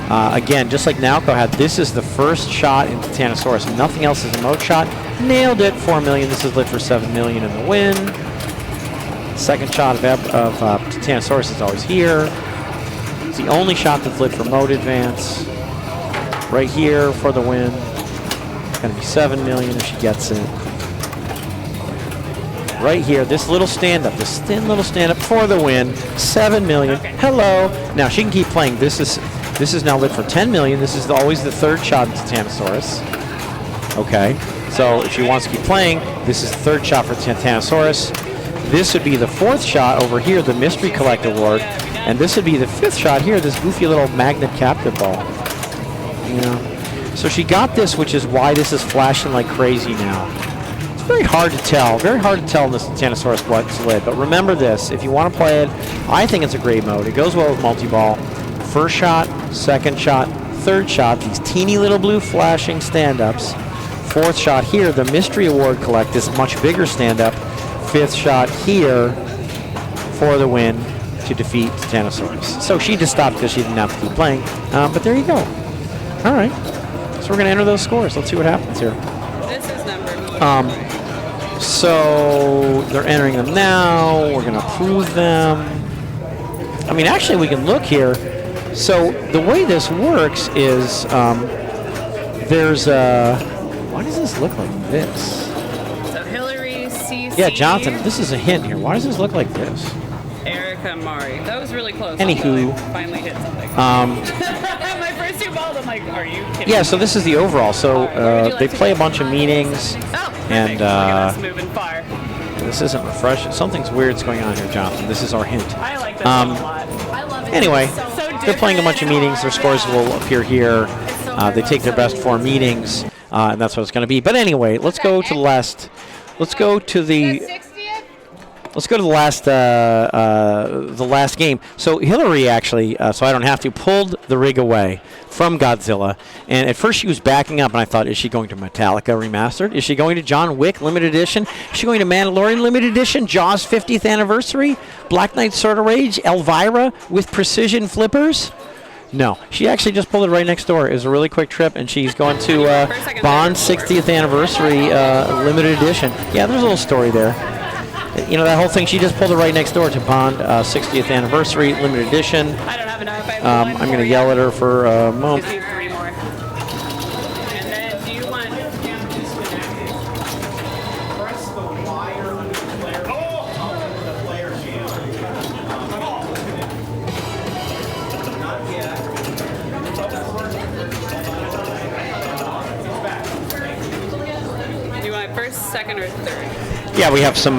Speaker 1: Again, just like Naoko had, this is the first shot in Titanosaurus. Nothing else is a mode shot. Nailed it, 4 million. This is lit for 7 million in the win. Second shot of Titanosaurus is always here. It's the only shot that's lit for mode advance. Right here for the win. It's going to be 7 million if she gets it. Right here, this little stand-up, this thin little stand-up for the win. 7 million. Hello. Now she can keep playing. This This is now lit for 10 million. This is always the third shot into Titanosaurus. Okay, so if she wants to keep playing, this is the third shot for Titanosaurus. This would be the fourth shot over here, the Mystery Collect Award. And this would be the fifth shot here, this goofy little magnet captive ball. You know? So she got this, which is why this is flashing like crazy now. It's very hard to tell. Very hard to tell in this Titanosaurus what's lit. But remember this, if you want to play it, I think it's a great mode. It goes well with multi-ball. First shot, second shot, third shot, these teeny little blue flashing stand-ups. Fourth shot here, the Mystery Award Collect, this much bigger stand-up. Fifth shot here for the win to defeat Titanosaurus. So she just stopped because she didn't have to keep playing. But there you go. All right. So we're going to enter those scores. Let's see what happens here.
Speaker 2: This is number.
Speaker 1: So they're entering them now. We're going to approve them. I mean, actually, we can look here. So the way this works is there's a... Why does this look like this?
Speaker 2: So Hillary, CC.
Speaker 1: Yeah, Jonathan, this is a hint here. Why does this look like this?
Speaker 2: Erica, Mari. That was really close.
Speaker 1: Anywho.
Speaker 2: I finally hit something. My first two balls, I'm like, are you kidding
Speaker 1: Yeah,
Speaker 2: me?
Speaker 1: so this is the overall. So they play a bunch of meetings.
Speaker 2: Oh,
Speaker 1: and
Speaker 2: moving far.
Speaker 1: this isn't refreshing. Something's weird's going on here, Jonathan. This is our hint.
Speaker 2: I like this one a lot. I love it.
Speaker 1: Anyway,
Speaker 2: It's so
Speaker 1: they're playing a bunch of meetings. Their scores will appear here. They take their best 4 meetings, and that's what it's going to be. But anyway, let's go to the last. Let's go to the. Let's go to the last game. So Hillary actually, so I don't have to, pulled the rig away from Godzilla. And at first she was backing up, and I thought, is she going to Metallica Remastered? Is she going to John Wick Limited Edition? Is she going to Mandalorian Limited Edition? Jaws 50th Anniversary? Black Knight Sword of Rage? Elvira with precision flippers? No, she actually just pulled it right next door. It was a really quick trip, and she's going to Bond 60th Anniversary Limited Edition. Yeah, there's a little story there. You know, that whole thing, she just pulled it right next door to Bond 60th Anniversary Limited Edition.
Speaker 2: I don't have enough. I have
Speaker 1: I'm going to yell at her for a moment.
Speaker 2: Just need 3 more. And then, do you want...
Speaker 3: Press the wire under the player. The player jam. Not yet.
Speaker 2: Do you want first, second, or third?
Speaker 1: Yeah, we have some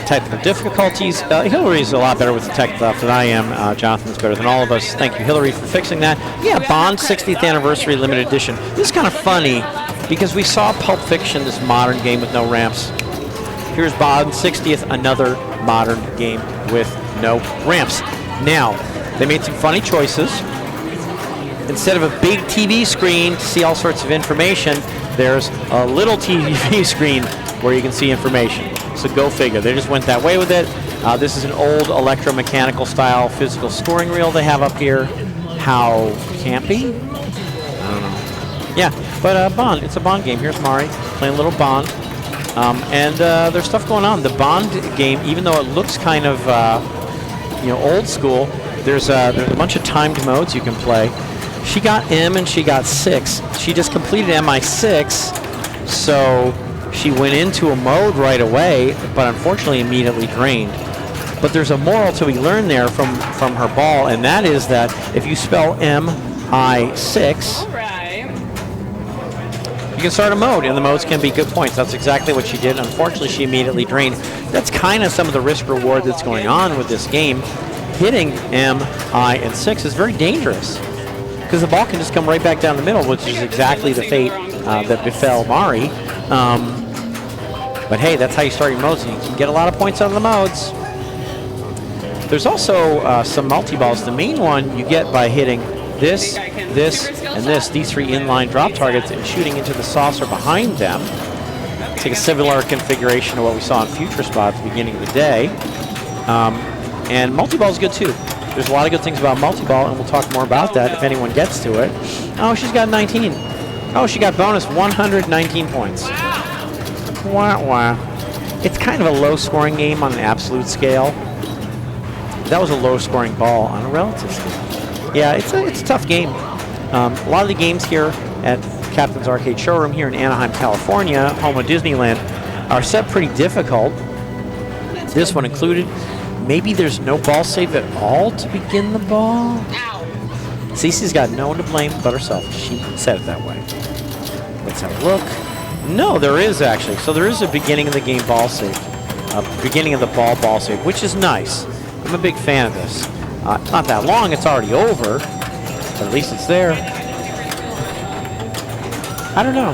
Speaker 1: technical difficulties. Hillary's a lot better with the tech stuff than I am. Jonathan's better than all of us. Thank you, Hillary, for fixing that. Yeah, Bond 60th Anniversary Limited Edition. This is kind of funny because we saw Pulp Fiction, this modern game with no ramps. Here's Bond 60th, another modern game with no ramps. Now, they made some funny choices. Instead of a big TV screen to see all sorts of information, there's a little TV screen where you can see information. So go figure. They just went that way with it. This is an old electromechanical style physical scoring reel they have up here. How campy? I don't know. Yeah, but Bond. It's a Bond game. Here's Mari playing a little Bond. And there's stuff going on. The Bond game, even though it looks kind of old school, there's a bunch of timed modes you can play. She got M and she got 6. She just completed MI6, so she went into a mode right away, but unfortunately immediately drained. But there's a moral to be learned there from her ball, and that is that if you spell MI6,
Speaker 2: Right.
Speaker 1: you can start a mode, and the modes can be good points. That's exactly what she did. Unfortunately, she immediately drained. That's kind of some of the risk reward that's going on with this game. Hitting M, I, and 6 is very dangerous because the ball can just come right back down the middle, which is exactly the fate that befell Mari. But hey, that's how you start your modes, and you can get a lot of points out of the modes. There's also some multi-balls. The main one you get by hitting this, this, and this, these 3 inline drop targets, and shooting into the saucer behind them. It's like a similar configuration to what we saw in Future Spot at the beginning of the day. And multi-ball is good too. There's a lot of good things about multi-ball, and we'll talk more about that if anyone gets to it. Oh, she's got 19. Oh, she got bonus 119 points. Wah, wah. It's kind of a low-scoring game on an absolute scale. That was a low-scoring ball on a relative scale. Yeah, it's a tough game. A lot of the games here at Captain's Arcade Showroom here in Anaheim, California, home of Disneyland, are set pretty difficult. This one included. Maybe there's no ball save at all to begin the ball.
Speaker 2: Ow.
Speaker 4: Cece's got no one to blame but herself. She said it that way. Let's have a look. No, there is actually. So there is a beginning of the game ball save. Beginning of the ball save, which is nice. I'm a big fan of this. It's not that long, it's already over, but at least it's there. I don't know.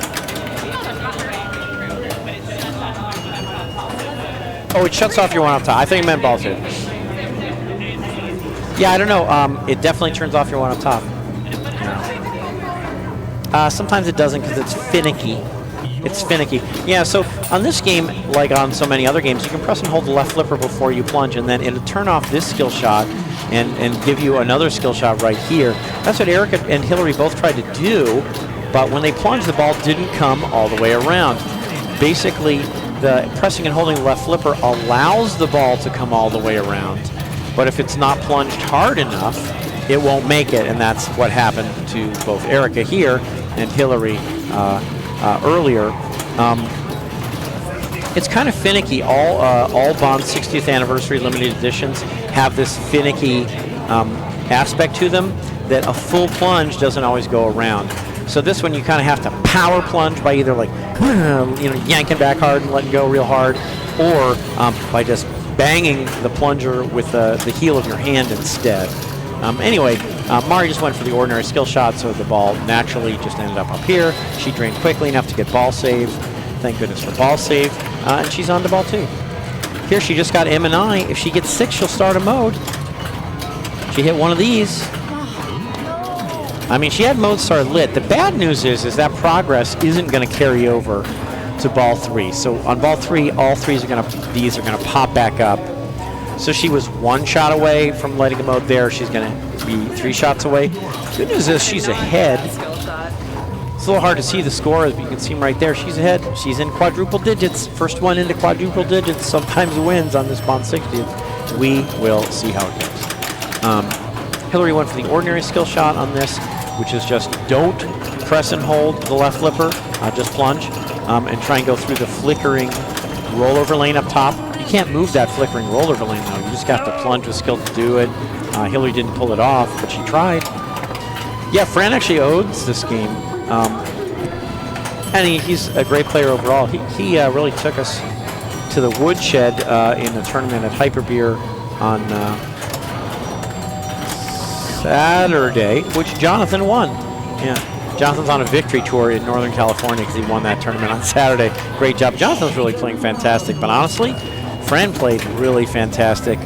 Speaker 4: Oh, it shuts off your one up top. I thought you meant ball save. Yeah, I don't know. It definitely turns off your one up top. Sometimes it doesn't because it's finicky. It's finicky. Yeah, so on this game, like on so many other games, you can press and hold the left flipper before you plunge, and then it'll turn off this skill shot and give you another skill shot right here. That's what Erica and Hillary both tried to do, but when they plunged, the ball didn't come all the way around. Basically, the pressing and holding the left flipper allows the ball to come all the way around, but if it's not plunged hard enough, it won't make it, and that's what happened to both Erica here and Hillary earlier. It's kind of finicky. All Bond 60th anniversary limited editions have this finicky aspect to them that a full plunge doesn't always go around. So this one you kind of have to power plunge by either like yanking back hard and letting go real hard, or by just banging the plunger with the heel of your hand instead. Anyway, Mari just went for the ordinary skill shot, so the ball naturally just ended up here. She drained quickly enough to get ball save. Thank goodness for ball save. And she's on to ball 2. Here she just got M and I. If she gets 6, she'll start a mode. She hit one of these. I mean, she had mode start lit. The bad news is that progress isn't going to carry over to ball 3. So on ball 3, all these are going to pop back up. So she was 1 shot away from letting a mode there. She's going to be 3 shots away. Good news is she's ahead. It's a little hard to see the score, as you can see right there. She's ahead. She's in quadruple digits. First one into quadruple digits sometimes wins on this Bond 60. We will see how it goes. Hillary went for the ordinary skill shot on this, which is just don't press and hold the left flipper, just plunge, and try and go through the flickering rollover lane up top. You can't move that flickering rollover lane though. You just got to plunge with skill to do it. Hillary didn't pull it off, but she tried. Yeah, Fran actually owns this game. And he's a great player overall. He really took us to the woodshed in the tournament at Hyper Beer on Saturday, which Jonathan won. Yeah, Jonathan's on a victory tour in Northern California because he won that tournament on Saturday. Great job. Jonathan's really playing fantastic, but honestly, Fran played really fantastic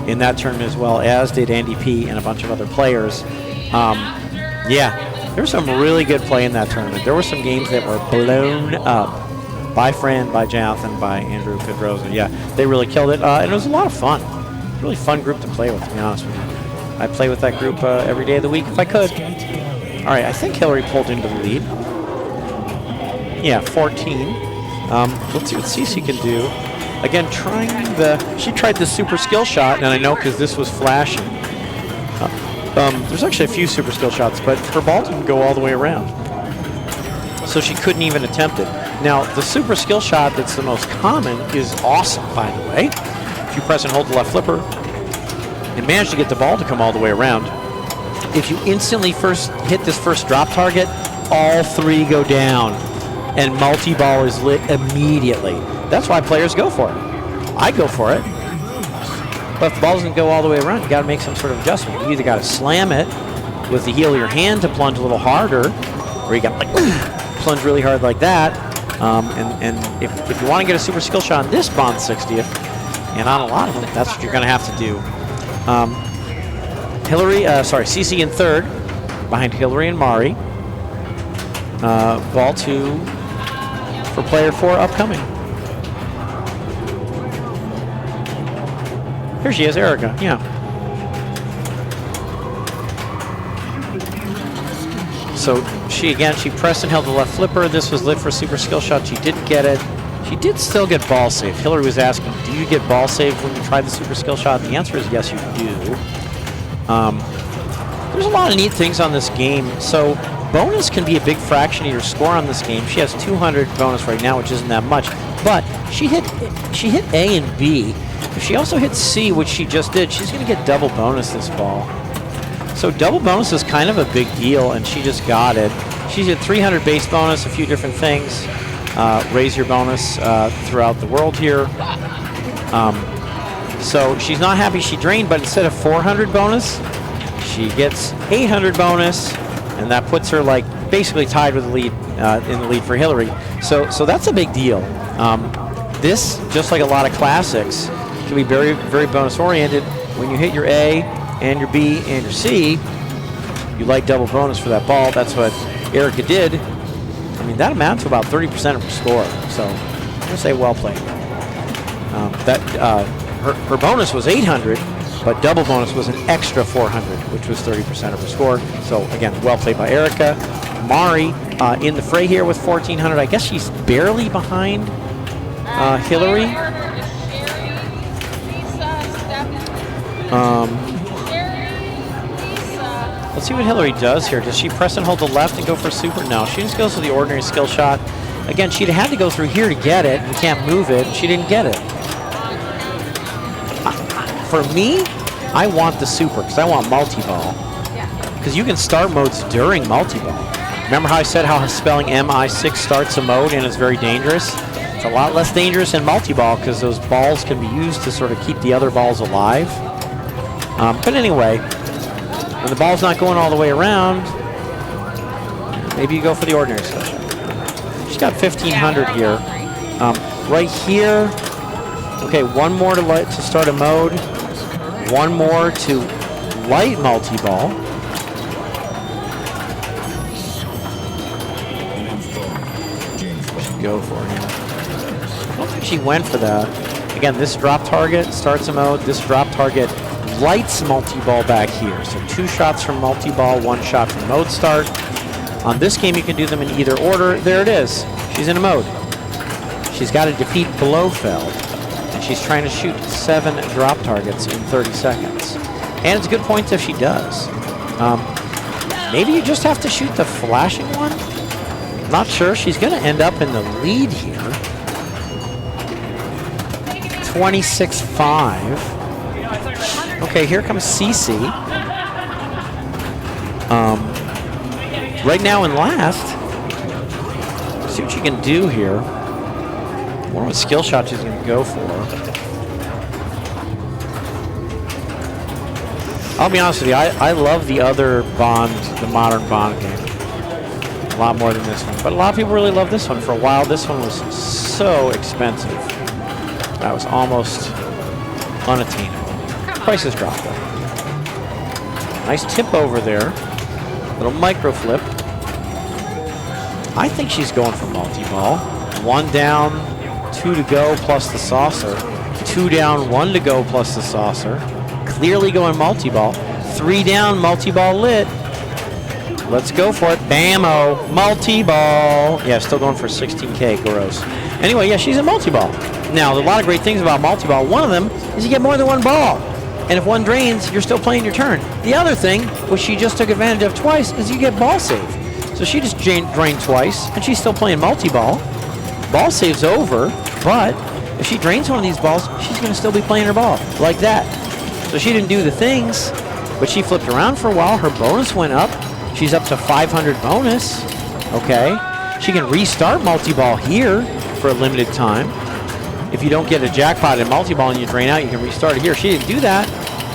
Speaker 4: in that tournament as well, as did Andy P. and a bunch of other players. Yeah. There was some really good play in that tournament. There were some games that were blown up by Fran, by Jonathan, by Andrew Pedroza. Yeah, they really killed it, and it was a lot of fun. Really fun group to play with, to be honest with you. I play with that group every day of the week if I could. All right, I think Hillary pulled into the lead. Yeah, 14. Let's see what Cece can do. Again, she tried the super skill shot, and I know because this was flashing. There's actually a few super skill shots, but her ball didn't go all the way around. So she couldn't even attempt it. Now, the super skill shot that's the most common is awesome, by the way. If you press and hold the left flipper and manage to get the ball to come all the way around, if you instantly hit this first drop target, all 3 go down, and multi-ball is lit immediately. That's why players go for it. I go for it. But if the ball doesn't go all the way around, you got to make some sort of adjustment. You either got to slam it with the heel of your hand to plunge a little harder, or you got to plunge really hard like that. And if you want to get a super skill shot on this Bond 60th, and on a lot of them, that's what you're going to have to do. Cece in 3rd, behind Hillary and Mari. Ball 2 for player 4 upcoming. Here she is, Erica. Yeah. So she pressed and held the left flipper. This was lit for a super skill shot. She didn't get it. She did still get ball save. Hillary was asking, do you get ball save when you try the super skill shot? The answer is yes, you do. There's a lot of neat things on this game. So bonus can be a big fraction of your score on this game. She has 200 bonus right now, which isn't that much. But she hit A and B. If she also hits C, which she just did, she's going to get double bonus this ball. So double bonus is kind of a big deal, and she just got it. She's at 300 base bonus, a few different things. Raise your bonus throughout the world here. So she's not happy she drained, but instead of 400 bonus, she gets 800 bonus, and that puts her like basically tied with the lead in the lead for Hillary. So that's a big deal. This, just like a lot of classics, can be very, very bonus oriented. When you hit your A and your B and your C, you like double bonus for that ball. That's what Erica did. I mean, that amounts to about 30% of her score. So I'm gonna say well played. Her bonus was 800, but double bonus was an extra 400, which was 30% of her score. So again, well played by Erica. Mari in the fray here with 1,400. I guess she's barely behind Hillary. Let's see what Hillary does here. Does she press and hold the left and go for super? No, she just goes for the ordinary skill shot. Again, she'd had to go through here to get it. You can't move it. She didn't get it. For me, I want the super because I want multi-ball. Because you can start modes during multi-ball. Remember how I said how spelling MI6 starts a mode and is very dangerous? It's a lot less dangerous in multi-ball because those balls can be used to sort of keep the other balls alive. But anyway, when the ball's not going all the way around, maybe you go for the ordinary skill shot. She's got 1,500 here. Right here, okay, one more to start a mode. One more to light multi-ball. Should go for it. I don't think she went for that. Again, this drop target starts a mode. This drop target lights multi-ball back here. So 2 shots from multi-ball, 1 shot from mode start. On this game, you can do them in either order. There it is. She's in a mode. She's got to defeat Blofeld. She's trying to shoot 7 drop targets in 30 seconds. And it's a good point if she does. Maybe you just have to shoot the flashing one? Not sure. She's going to end up in the lead here. 26-5. Okay, here comes Cece. Right now in last. Let's see what she can do here. More of a skill shot she's going to go for. I'll be honest with you, I love the other Bond, the modern Bond game. A lot more than this one. But a lot of people really love this one. For a while, this one was so expensive. That was almost unattainable. Prices dropped though. Nice tip over there. Little micro flip. I think she's going for multi-ball. 1 down, 2 to go plus the saucer. 2 down, 1 to go plus the saucer. Clearly going multi-ball. 3 down, multi-ball lit. Let's go for it. Bam-o, multi-ball. Yeah, still going for 16K, gross. Anyway, yeah, she's a multi-ball. Now, there's a lot of great things about multi-ball. One of them is you get more than 1 ball. And if 1 drains, you're still playing your turn. The other thing, which she just took advantage of twice, is you get ball save. So she just drained twice, and she's still playing multi-ball. Ball save's over, but if she drains one of these balls, she's going to still be playing her ball, like that. So she didn't do the things, but she flipped around for a while. Her bonus went up. She's up to 500 bonus, okay? She can restart multi-ball here for a limited time. If you don't get a jackpot in multi-ball and you drain out, you can restart it here. She didn't do that,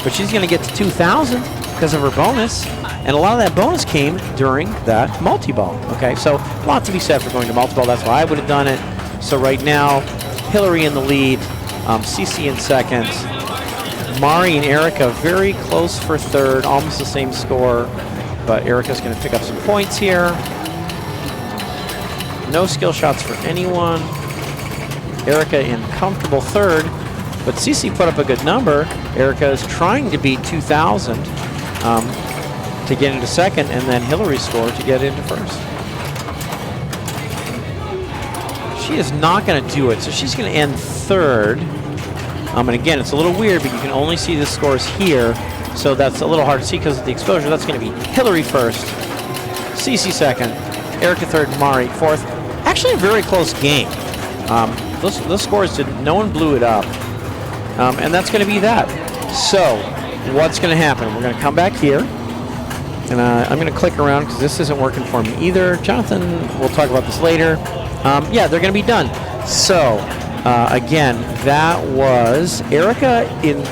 Speaker 4: but she's going to get to 2,000 because of her bonus. And a lot of that bonus came during that multi-ball, okay? So a lot to be said for going to multi-ball. That's why I would have done it. So right now, Hillary in the lead, Cece in second, Mari and Erica very close for third, almost the same score, but Erica's going to pick up some points here. No skill shots for anyone. Erica in comfortable third, but Cece put up a good number. Erica is trying to beat 2,000 to get into second, and then Hillary's score to get into first. She is not going to do it, so she's going to end third. And again, it's a little weird, but you can only see the scores here, so that's a little hard to see because of the exposure. That's going to be Hillary first, Cece second, Erica third, Mari fourth. Actually, a very close game. Those scores no one blew it up, and that's going to be that. So, what's going to happen? We're going to come back here.
Speaker 1: And I'm going to click around because this isn't working for me either. Jonathan, we'll talk about this later. Yeah, they're going to be done. So, again, that was Erica in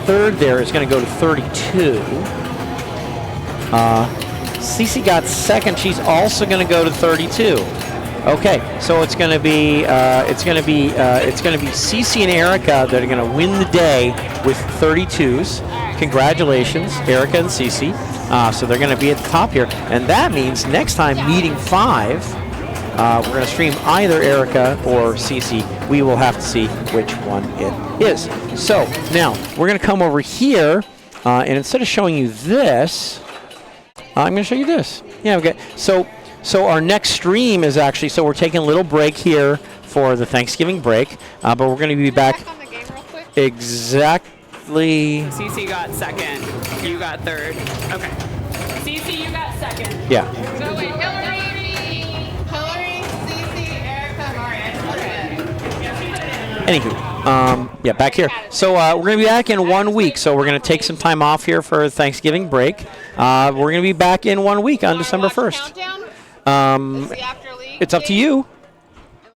Speaker 1: third there is going to go to 32. Cece got second. She's also going to go to 32. Okay, so it's going to be Cece and Erica that are going to win the day with 32s. Congratulations, Erica and Cece. So they're going to be at the top here, and that means next time meeting 5, we're going to stream either Erica or Cece. We will have to see which one it is. So now we're going to come over here, and instead of showing you this, I'm going to show you this. Yeah, okay. So our next stream is actually, so we're taking a little break here for the Thanksgiving break, but we're going to be back.
Speaker 5: On the game real quick?
Speaker 1: Exactly.
Speaker 5: CC got second. You got third. Okay. CC, you got second.
Speaker 1: Yeah.
Speaker 5: So wait, Hillary, CC, Erica, Marianne.
Speaker 1: Anywho, yeah, back here. So we're going to be back in 1 week. So we're going to take some time off here for Thanksgiving break. We're going to be back in 1 week on December 1st. It's up to you.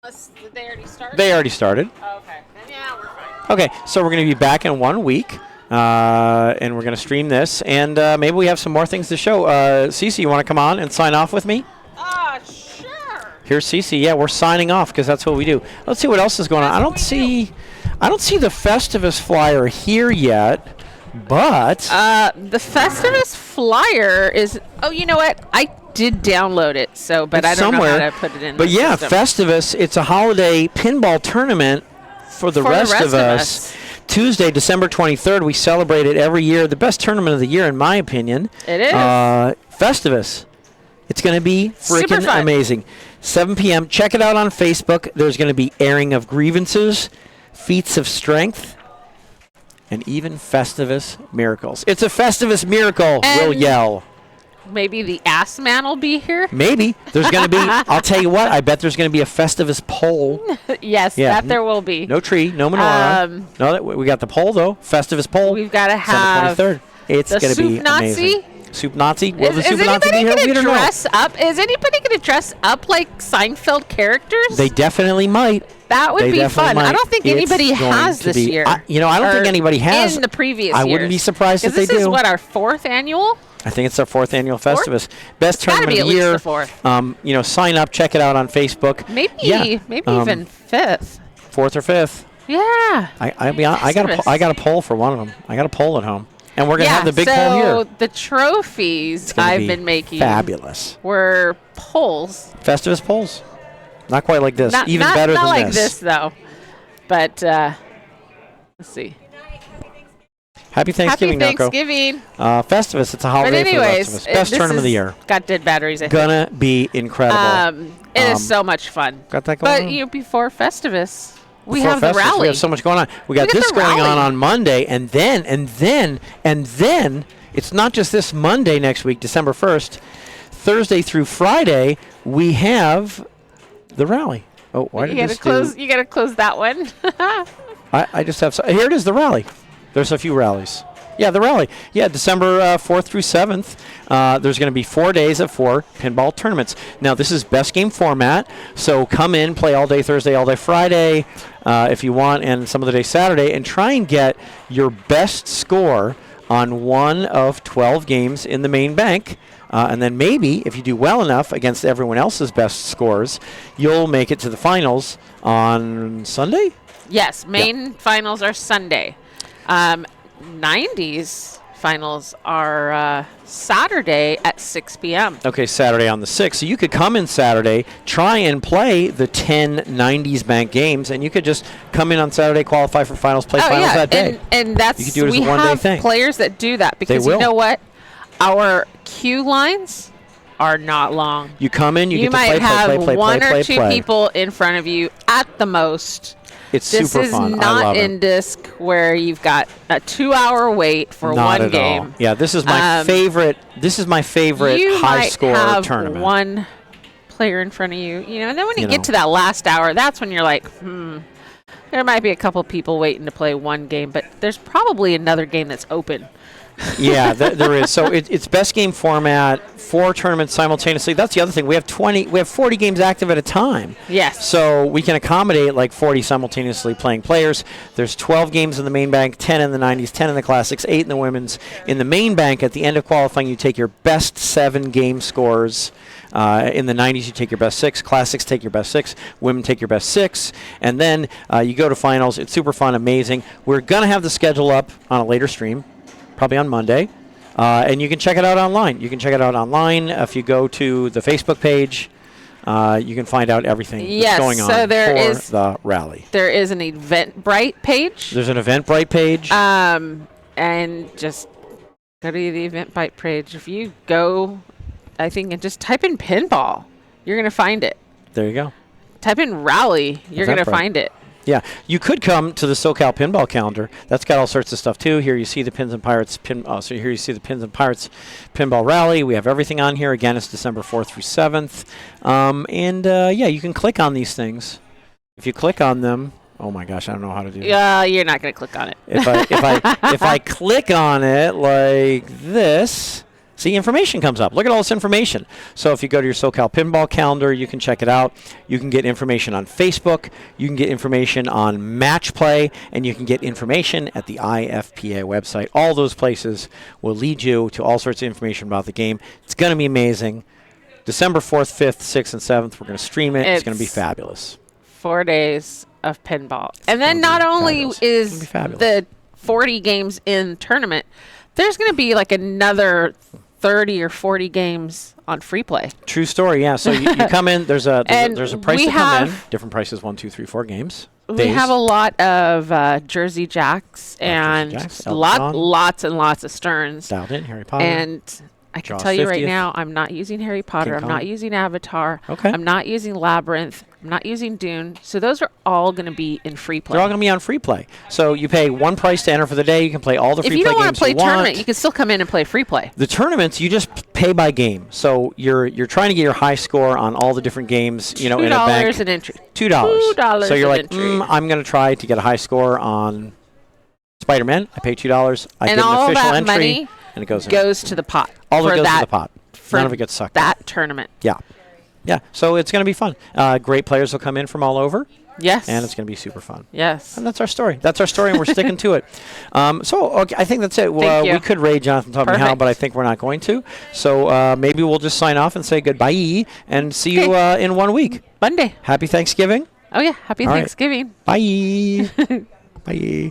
Speaker 5: Unless did they already start?
Speaker 1: They already started.
Speaker 5: Oh, okay. Then yeah, we're fine.
Speaker 1: Okay, so we're going to be back in 1 week, and we're going to stream this, and maybe we have some more things to show. Cece, you want to come on and sign off with me?
Speaker 5: Sure.
Speaker 1: Here's Cece. Yeah, we're signing off because that's what we do. Let's see what else is going on. I don't see the Festivus flyer here yet, but
Speaker 5: The Festivus flyer is. Oh, you know what? I did download it, so but I don't know how to put it in.
Speaker 1: But
Speaker 5: the
Speaker 1: yeah,
Speaker 5: system.
Speaker 1: Festivus. It's a holiday pinball tournament for the rest of us. Tuesday, December 23rd. We celebrate it every year. The best tournament of the year, in my opinion.
Speaker 5: It is.
Speaker 1: Festivus. It's going to be
Speaker 5: Super
Speaker 1: freaking
Speaker 5: fun.
Speaker 1: amazing. 7 p.m. Check it out on Facebook. There's going to be airing of grievances, feats of strength, and even Festivus miracles. It's a Festivus miracle, we'll
Speaker 5: And-
Speaker 1: yell.
Speaker 5: Maybe the Ass Man will be here.
Speaker 1: Maybe. There's going to be, I'll tell you what, I bet there's going to be a Festivus pole.
Speaker 5: Yes,
Speaker 1: Yeah.
Speaker 5: that there will be.
Speaker 1: No tree, no menorah. No, we got the pole, though. Festivus pole.
Speaker 5: We've got to
Speaker 1: December
Speaker 5: have
Speaker 1: 23rd. It's
Speaker 5: the
Speaker 1: going to be
Speaker 5: Soup Nazi.
Speaker 1: amazing. Soup Nazi? Will the
Speaker 5: Is
Speaker 1: Soup Nazi be
Speaker 5: anybody
Speaker 1: here? We
Speaker 5: going to
Speaker 1: don't know.
Speaker 5: dress up? Is anybody going to dress up like Seinfeld characters?
Speaker 1: They definitely might.
Speaker 5: That would
Speaker 1: They
Speaker 5: be
Speaker 1: definitely
Speaker 5: fun.
Speaker 1: might.
Speaker 5: I don't think
Speaker 1: It's
Speaker 5: anybody
Speaker 1: going
Speaker 5: has
Speaker 1: to
Speaker 5: this
Speaker 1: be-
Speaker 5: year.
Speaker 1: I don't think
Speaker 5: Or
Speaker 1: anybody has.
Speaker 5: in the previous
Speaker 1: I
Speaker 5: years.
Speaker 1: wouldn't be surprised if
Speaker 5: 'Cause
Speaker 1: they
Speaker 5: this is
Speaker 1: do.
Speaker 5: what, our 4th annual?
Speaker 1: I think it's our 4th annual Festivus. Best
Speaker 5: It's gotta
Speaker 1: tournament
Speaker 5: be
Speaker 1: of
Speaker 5: at
Speaker 1: the year.
Speaker 5: least the 4th.
Speaker 1: Sign up, check it out on Facebook.
Speaker 5: Maybe
Speaker 1: Yeah,
Speaker 5: even 5th.
Speaker 1: 4th or 5th.
Speaker 5: Yeah.
Speaker 1: I got a poll for one of them. I got a poll at home, and we're gonna have the big
Speaker 5: so
Speaker 1: poll here.
Speaker 5: the trophies
Speaker 1: It's gonna
Speaker 5: I've
Speaker 1: be
Speaker 5: been making
Speaker 1: fabulous.
Speaker 5: were polls.
Speaker 1: Festivus polls. Not quite like this.
Speaker 5: Not,
Speaker 1: Even
Speaker 5: not,
Speaker 1: better
Speaker 5: not
Speaker 1: than
Speaker 5: like this though. But let's see.
Speaker 1: Happy Thanksgiving,
Speaker 5: Happy
Speaker 1: Narco.
Speaker 5: Thanksgiving.
Speaker 1: Festivus. It's a
Speaker 5: But
Speaker 1: holiday
Speaker 5: anyways,
Speaker 1: for the rest of us. Best
Speaker 5: this
Speaker 1: tournament of the
Speaker 5: is-
Speaker 1: year.
Speaker 5: Got dead batteries. I think.
Speaker 1: Gonna be incredible.
Speaker 5: It is so much fun.
Speaker 1: Got that going
Speaker 5: But
Speaker 1: on?
Speaker 5: before Festivus, we
Speaker 1: Before
Speaker 5: have the
Speaker 1: Festivus,
Speaker 5: rally.
Speaker 1: We have so much going on. We got
Speaker 5: got
Speaker 1: this
Speaker 5: the
Speaker 1: going
Speaker 5: rally.
Speaker 1: on Monday, and then it's not just this Monday next week, December 1st. Thursday through Friday, we have the rally. Oh, why did
Speaker 5: you gotta
Speaker 1: this
Speaker 5: close. You gotta close that one.
Speaker 1: I just have... Here it is, the rally. There's a few rallies. Yeah, the rally. Yeah, December 4th through 7th. There's going to be 4 days of 4 pinball tournaments. Now, this is best game format, so come in, play all day Thursday, all day Friday, if you want, and some of the day Saturday, and try and get your best score on one of 12 games in the main bank. And then maybe, if you do well enough against everyone else's best scores, you'll make it to the finals on Sunday?
Speaker 5: Yes, main finals are Sunday. 90s finals are Saturday at 6 p.m.
Speaker 1: Okay, Saturday on the 6th. So you could come in Saturday, try and play the 10 90s bank games, and you could just come in on Saturday, qualify for finals, play finals that day.
Speaker 5: And that's
Speaker 1: You could do it as
Speaker 5: we
Speaker 1: a one-day
Speaker 5: have
Speaker 1: thing.
Speaker 5: players that do that because
Speaker 1: will.
Speaker 5: you know what? Our queue lines are not long.
Speaker 1: You come in, you get to
Speaker 5: might
Speaker 1: play,
Speaker 5: have
Speaker 1: play, play, play,
Speaker 5: one
Speaker 1: play,
Speaker 5: or
Speaker 1: play,
Speaker 5: two
Speaker 1: play.
Speaker 5: people in front of you at the most.
Speaker 1: It's
Speaker 5: This
Speaker 1: super
Speaker 5: is
Speaker 1: fun. I
Speaker 5: not
Speaker 1: love
Speaker 5: in
Speaker 1: it.
Speaker 5: disc where you've got a 2-hour wait for
Speaker 1: Not
Speaker 5: one
Speaker 1: at
Speaker 5: game.
Speaker 1: all. Yeah, this is my favorite. This is my favorite
Speaker 5: You
Speaker 1: high
Speaker 5: might
Speaker 1: score
Speaker 5: have
Speaker 1: tournament.
Speaker 5: one player in front of you, and then when you
Speaker 1: You
Speaker 5: get
Speaker 1: know.
Speaker 5: to that last hour, that's when you're like, there might be a couple people waiting to play one game, but there's probably another game that's open.
Speaker 4: Yeah, there is. So it's best game format, 4 tournaments simultaneously. That's the other thing. We have 40 games active at a time.
Speaker 5: Yes.
Speaker 4: So we can accommodate like 40 simultaneously playing players. There's 12 games in the main bank, 10 in the 90s, 10 in the classics, 8 in the women's. In the main bank, at the end of qualifying, you take your best 7 game scores. In the 90s, you take your best 6. Classics take your best 6. Women take your best 6. And then you go to finals. It's super fun, amazing. We're going to have the schedule up on a later stream, probably on Monday. And you can check it out online. You can check it out online. If you go to the Facebook page, you can find out everything that's going on
Speaker 5: so there
Speaker 4: for
Speaker 5: is
Speaker 4: the rally.
Speaker 5: There is an Eventbrite page.
Speaker 4: There's an Eventbrite page.
Speaker 5: And just go to the Eventbrite page. If you go, I think, and just type in pinball, you're going to find it.
Speaker 4: There you go.
Speaker 5: Type in rally, you're going to find it.
Speaker 4: Yeah, you could come to the SoCal Pinball Calendar. That's got all sorts of stuff too. Here you see the Pins and Pirates so here you see the Pins and Pirates Pinball Rally. We have everything on here. Again, it's December 4th through 7th. Yeah, you can click on these things. If you click on them, oh my gosh, I don't know how to do that.
Speaker 5: Yeah, you're not going to click on it.
Speaker 4: If I click on it like this, see, information comes up. Look at all this information. So if you go to your SoCal Pinball Calendar, you can check it out. You can get information on Facebook. You can get information on Match Play, and you can get information at the IFPA website. All those places will lead you to all sorts of information about the game. It's going to be amazing. December 4th, 5th, 6th, and 7th, we're going to stream it. It's going to be fabulous.
Speaker 5: 4 days of pinball. And then not only is the 40 games in tournament, there's going to be like another 30 or 40 games on free play.
Speaker 4: True story, yeah. So you come in, there's a price to come in. Different prices, 1, 2, 3, 4 games.
Speaker 5: We have a lot of Jersey Jacks and lots and lots of Sterns.
Speaker 4: Dialed in, Harry Potter.
Speaker 5: And I can tell you right now, I'm not using Harry Potter. I'm not using Avatar.
Speaker 4: Okay.
Speaker 5: I'm not using Labyrinth. I'm not using Dune. So those are all going to be in free play.
Speaker 4: They're all going to be on free play. So you pay one price to enter for the day. You can play all the free play games you want.
Speaker 5: If you don't want to play tournament, you can still come in and play free play.
Speaker 4: The tournaments, you just pay by game. So you're trying to get your high score on all the different games, in a bank.
Speaker 5: $2 an entry.
Speaker 4: $2. So you're like, I'm going to try to get a high score on Spider-Man. I pay $2. I get an official entry.
Speaker 5: Money
Speaker 4: and it goes
Speaker 5: to the pot.
Speaker 4: All of it goes to the pot. None of it gets sucked
Speaker 5: that tournament.
Speaker 4: Yeah. Yeah. So it's going to be fun. Great players will come in from all over.
Speaker 5: Yes.
Speaker 4: And it's going to be super fun.
Speaker 5: Yes.
Speaker 4: And that's our story. That's our story, and we're sticking to it. Okay, I think that's it. We could raid Jonathan Taught Me How, but I think we're not going to. So maybe we'll just sign off and say goodbye and see you in 1 week.
Speaker 5: Monday.
Speaker 4: Happy Thanksgiving.
Speaker 5: Oh, yeah. Happy Thanksgiving.
Speaker 4: Bye. Bye.